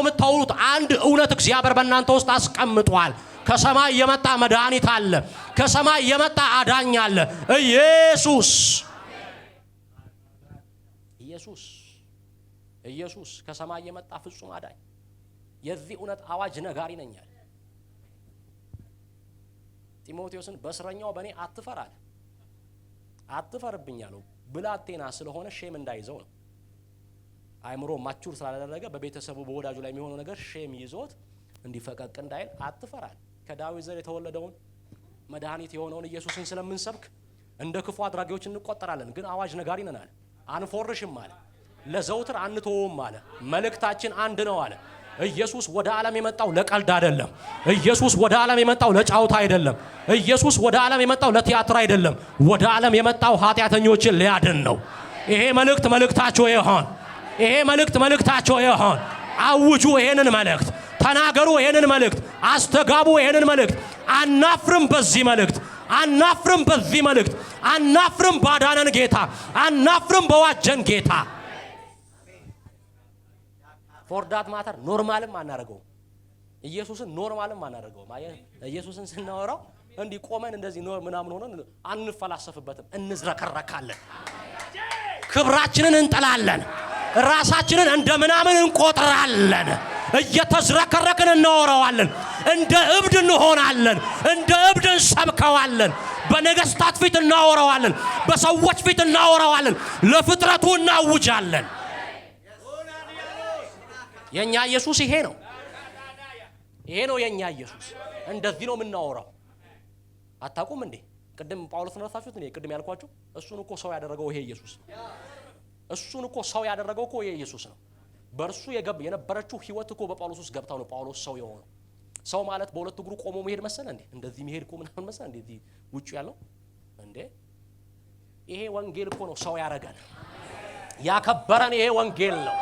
የምታወሩት አንድ እውነት እግዚአብሔር በእናንተ ውስጥ አስቀምጧል። ከሰማይ የመጣ መድኃኒት አለ። ከሰማይ የመጣ አዳኝ አለ። ኢየሱስ ከሰማይ የመጣ ፍጹም አዳኝ፣ የዚህ እውነት አዋጅ ነጋሪ ነኝ አለ። ጢሞቴዎስን በእስረኛው በእኔ አትፈር አለ። አትፈርብኝ አለው። ብላቴና ስለሆነ ሼም እንዳይዘው ነው። አይምሮ ማቹር ስላላደረገ በቤተሰቡ በወዳጁ ላይ የሚሆነው ነገር ሼም ይዞት እንዲፈቀቅ እንዳይል አትፈራል። ከዳዊት ዘር የተወለደውን መድኃኒት የሆነውን ኢየሱስን ስለምንሰብክ እንደ ክፉ አድራጊዎች እንቆጠራለን፣ ግን አዋጅ ነጋሪ ነን አለ። አንፎርሽም አለ። ለዘውትር አንተውም አለ። መልእክታችን አንድ ነው አለ። ኢየሱስ ወደ ዓለም የመጣው ለቀልድ አይደለም። ኢየሱስ ወደ ዓለም የመጣው ለጫውታ አይደለም። ኢየሱስ ወደ ዓለም የመጣው ለቲያትር አይደለም። ወደ ዓለም የመጣው ኃጢአተኞችን ሊያድን ነው። ይሄ መልእክት መልእክታቸው ይሆን። ይሄ መልእክት መልእክታቸው ይሆን። አውጁ ይሄንን መልእክት፣ ተናገሩ ይሄንን መልእክት፣ አስተጋቡ ይሄንን መልእክት። አናፍርም በዚህ መልእክት፣ አናፍርም በዚህ መልእክት፣ አናፍርም ባዳነን ጌታ፣ አናፍርም በዋጀን ጌታ። ፎር ዳት ማተር ኖርማልም አናረገው። ኢየሱስን ኖርማልም አናረገው። ኢየሱስን ስናወራው እንዲህ ቆመን እንደዚህ ኖር ምናምን ሆነን አንፈላሰፍበትም። እንዝረከረካለን፣ ክብራችንን እንጠላለን፣ ራሳችንን እንደ ምናምን እንቆጥራለን። እየተዝረከረክን እናወራዋለን። እንደ እብድ እንሆናለን። እንደ እብድ እንሰብከዋለን። በነገስታት ፊት እናወራዋለን። በሰዎች ፊት እናወራዋለን። ለፍጥረቱ እናውጃለን። የኛ ኢየሱስ ይሄ ነው። ይሄ ነው የኛ ኢየሱስ። እንደዚህ ነው የምናወራው። አታውቁም እንዴ? ቅድም ጳውሎስ ነሳችሁት እንዴ? ቅድም ያልኳችሁ እሱን እኮ ሰው ያደረገው ይሄ ኢየሱስ ነው። እሱን እኮ ሰው ያደረገው እኮ ይሄ ኢየሱስ ነው። በእርሱ የነበረችው ህይወት እኮ በጳውሎስ ውስጥ ገብታው ነው ጳውሎስ ሰው የሆነው። ሰው ማለት በሁለት እግሩ ቆሞ መሄድ መሰለ እንዴ? እንደዚህ መሄድ እኮ ምናምን መሰለ እንዴ? እዚህ ውጭ ያለው እንዴ? ይሄ ወንጌል እኮ ነው ሰው ያደረገን፣ ያከበረን። ይሄ ወንጌል ነው።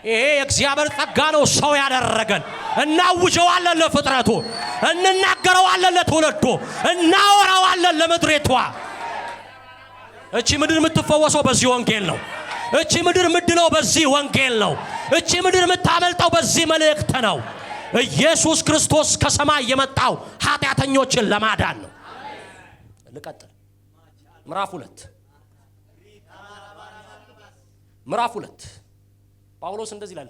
ይሄ የእግዚአብሔር ጸጋ ነው ሰው ያደረገን። እናውጀዋለን ለፍጥረቱ፣ እንናገረዋለን ለትውልዱ፣ እናወራዋለን ለምድሪቷ። እቺ ምድር የምትፈወሰው በዚህ ወንጌል ነው። እቺ ምድር ምድነው በዚህ ወንጌል ነው። እቺ ምድር የምታመልጠው በዚህ መልእክት ነው። ኢየሱስ ክርስቶስ ከሰማይ የመጣው ኃጢአተኞችን ለማዳን ነው። ልቀጥል። ምዕራፍ 2 ጳውሎስ እንደዚህ ይላል።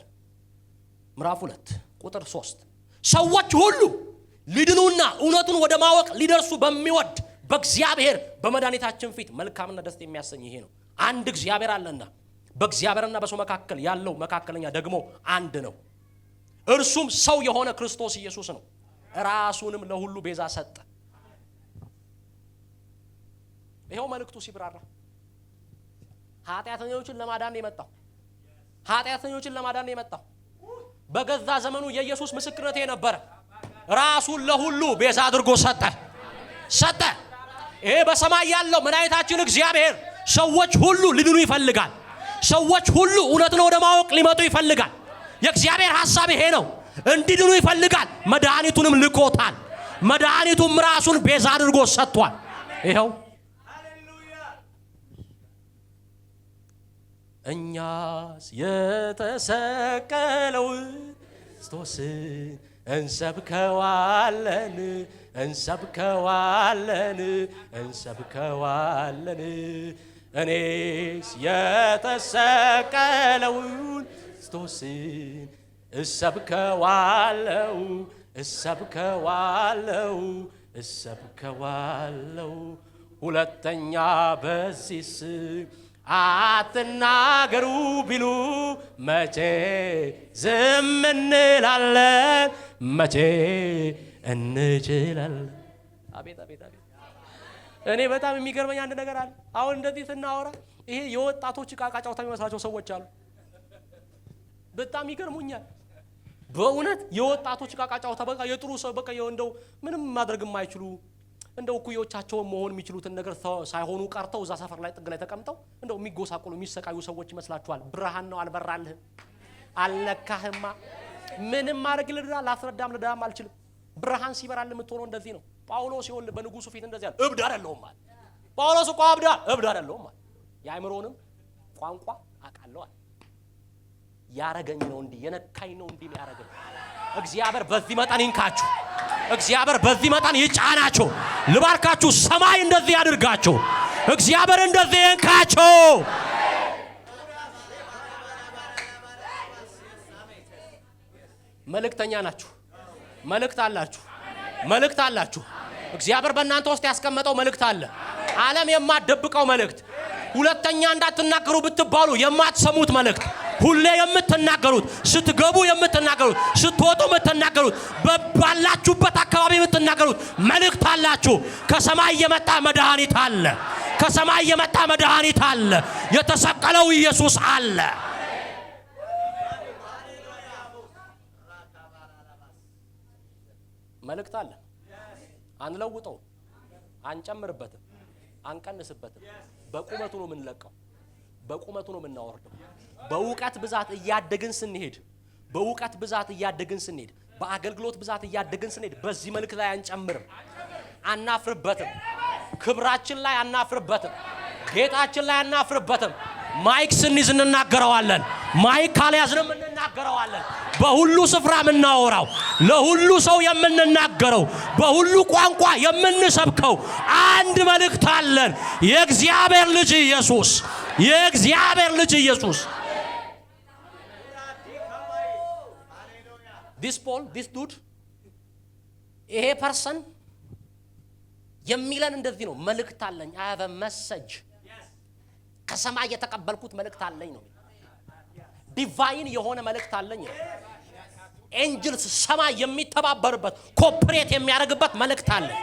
ምዕራፍ 2 ቁጥር 3 ሰዎች ሁሉ ሊድኑና እውነቱን ወደ ማወቅ ሊደርሱ በሚወድ በእግዚአብሔር በመድኃኒታችን ፊት መልካምና ደስ የሚያሰኝ ይሄ ነው። አንድ እግዚአብሔር አለና በእግዚአብሔርና በሰው መካከል ያለው መካከለኛ ደግሞ አንድ ነው። እርሱም ሰው የሆነ ክርስቶስ ኢየሱስ ነው። ራሱንም ለሁሉ ቤዛ ሰጠ። ይሄው መልእክቱ ሲብራራ ኃጢአተኞችን ለማዳን የመጣው ኃጢአተኞችን ለማዳን የመጣው በገዛ ዘመኑ የኢየሱስ ምስክርነት የነበረ ራሱን ለሁሉ ቤዛ አድርጎ ሰጠ። ይሄ በሰማይ ያለው መድኃኒታችን እግዚአብሔር ሰዎች ሁሉ ሊድኑ ይፈልጋል። ሰዎች ሁሉ እውነትን ወደ ማወቅ ሊመጡ ይፈልጋል። የእግዚአብሔር ሐሳብ ይሄ ነው። እንዲድኑ ይፈልጋል። መድኃኒቱንም ልኮታል። መድኃኒቱም ራሱን ቤዛ አድርጎ ሰጥቷል። ይኸው እኛስ የተሰቀለው ክርስቶስን እንሰብከዋለን እንሰብከዋለን እንሰብከዋለን። እኔስ የተሰቀለውን ክርስቶስን እሰብከዋለሁ እሰብከዋለሁ እሰብከዋለሁ። ሁለተኛ በዚህ ስም አትናገሩ ቢሉ መቼ ዝም እንላለን? መቼ እንችላለን? አቤት አቤት አቤት! እኔ በጣም የሚገርመኝ አንድ ነገር አለ። አሁን እንደዚህ ስናወራ ይሄ የወጣቶች ዕቃ ጫወታ የሚመስላቸው ሰዎች አሉ። በጣም ይገርሙኛል በእውነት የወጣቶች ዕቃ ጫወታ። በቃ የጥሩ ሰው በቃ እንደው ምንም ማድረግ የማይችሉ እንደው እኩዮቻቸውን መሆን የሚችሉትን ነገር ሳይሆኑ ቀርተው እዛ ሰፈር ላይ ጥግ ላይ ተቀምጠው እንደው የሚጎሳቆሉ የሚሰቃዩ ሰዎች ይመስላችኋል። ብርሃን ነው አልበራልህም፣ አልነካህማ። ምንም ማድረግ ላስረዳም ልዳም አልችልም። ብርሃን ሲበራል የምትሆነው እንደዚህ ነው። ጳውሎስ ይወል በንጉሱ ፊት እንደዚህ አለ፣ እብድ አይደለሁም ማለት። ጳውሎስ እኮ እብድ አይደለሁም ማለት የአእምሮንም ቋንቋ አውቃለሁ አለ። ያረገኝ ነው እንዲህ የነካኝ ነው እንዲህ ያረገኝ። እግዚአብሔር በዚህ መጠን ይንካችሁ፣ እግዚአብሔር በዚህ መጠን ይጫናችሁ። ልባርካችሁ፣ ሰማይ እንደዚህ ያድርጋችሁ፣ እግዚአብሔር እንደዚህ ይንካችሁ። መልእክተኛ ናችሁ፣ መልእክት አላችሁ፣ መልእክት አላችሁ። እግዚአብሔር በእናንተ ውስጥ ያስቀመጠው መልእክት አለ። ዓለም የማትደብቀው መልእክት፣ ሁለተኛ እንዳትናገሩ ብትባሉ የማትሰሙት መልእክት፣ ሁሌ የምትናገሩት፣ ስትገቡ የምትናገሩት፣ ስትወጡ የምትናገሩት፣ ባላችሁበት አካባቢ የምትናገሩት መልእክት አላችሁ። ከሰማይ የመጣ መድኃኒት አለ። ከሰማይ የመጣ መድኃኒት አለ። የተሰቀለው ኢየሱስ አለ። መልእክት አለ። አንለውጠው፣ አንጨምርበትም፣ አንቀንስበትም። በቁመቱ ነው የምንለቀው፣ በቁመቱ ነው የምናወርደው። በእውቀት ብዛት እያደግን ስንሄድ፣ በእውቀት ብዛት እያደግን ስንሄድ፣ በአገልግሎት ብዛት እያደግን ስንሄድ በዚህ መልእክት ላይ አንጨምርም፣ አናፍርበትም። ክብራችን ላይ አናፍርበትም፣ ጌጣችን ላይ አናፍርበትም። ማይክ ስንይዝ እንናገረዋለን፣ ማይክ ካልያዝንም እንናገረዋለን። በሁሉ ስፍራ የምናወራው፣ ለሁሉ ሰው የምንናገረው፣ በሁሉ ቋንቋ የምንሰብከው አንድ መልእክት አለን። የእግዚአብሔር ልጅ ኢየሱስ፣ የእግዚአብሔር ልጅ ኢየሱስ። this Paul, this dude, ይሄ ፐርሰን የሚለን እንደዚህ ነው። መልእክት አለኝ፣ I have a message። ከሰማይ የተቀበልኩት መልእክት አለኝ ነው። ዲቫይን የሆነ መልእክት አለኝ ነው። ኤንጅልስ ሰማይ የሚተባበርበት ኮፕሬት የሚያደርግበት መልእክት አለኝ።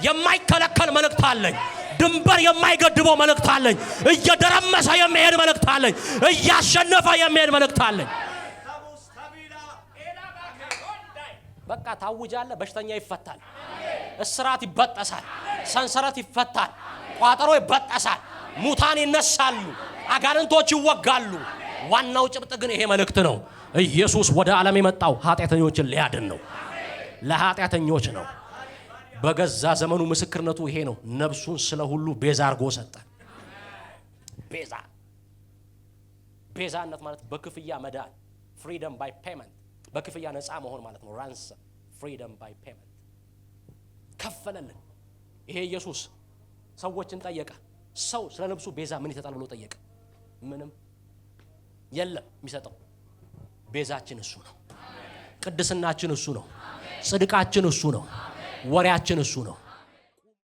የማይከለከል መልእክት አለኝ። ድንበር የማይገድበው መልእክት አለኝ። እየደረመሰ የሚሄድ መልእክት አለኝ። እያሸነፈ የሚሄድ መልእክት አለኝ። በቃ ታውጃለ። በሽተኛ ይፈታል፣ እስራት ይበጠሳል፣ ሰንሰለት ይፈታል፣ ቋጠሮ ይበጠሳል፣ ሙታን ይነሳሉ፣ አጋንንቶች ይወጋሉ። ዋናው ጭብጥ ግን ይሄ መልእክት ነው። ኢየሱስ ወደ ዓለም የመጣው ኃጢአተኞችን ሊያድን ነው፣ ለኃጢአተኞች ነው። በገዛ ዘመኑ ምስክርነቱ ይሄ ነው። ነፍሱን ስለ ሁሉ ቤዛ አድርጎ ሰጠ። ቤዛ፣ ቤዛነት ማለት በክፍያ መዳን፣ ፍሪደም ባይ ፔመንት፣ በክፍያ ነፃ መሆን ማለት ነው። ራንሰም፣ ፍሪደም ባይ ፔመንት፣ ከፈለልን። ይሄ ኢየሱስ ሰዎችን ጠየቀ። ሰው ስለ ነፍሱ ቤዛ ምን ይሰጣል ብሎ ጠየቀ። ምንም የለም የሚሰጠው። ቤዛችን እሱ ነው። ቅድስናችን እሱ ነው። ጽድቃችን እሱ ነው። ወሬያችን እሱ ነው።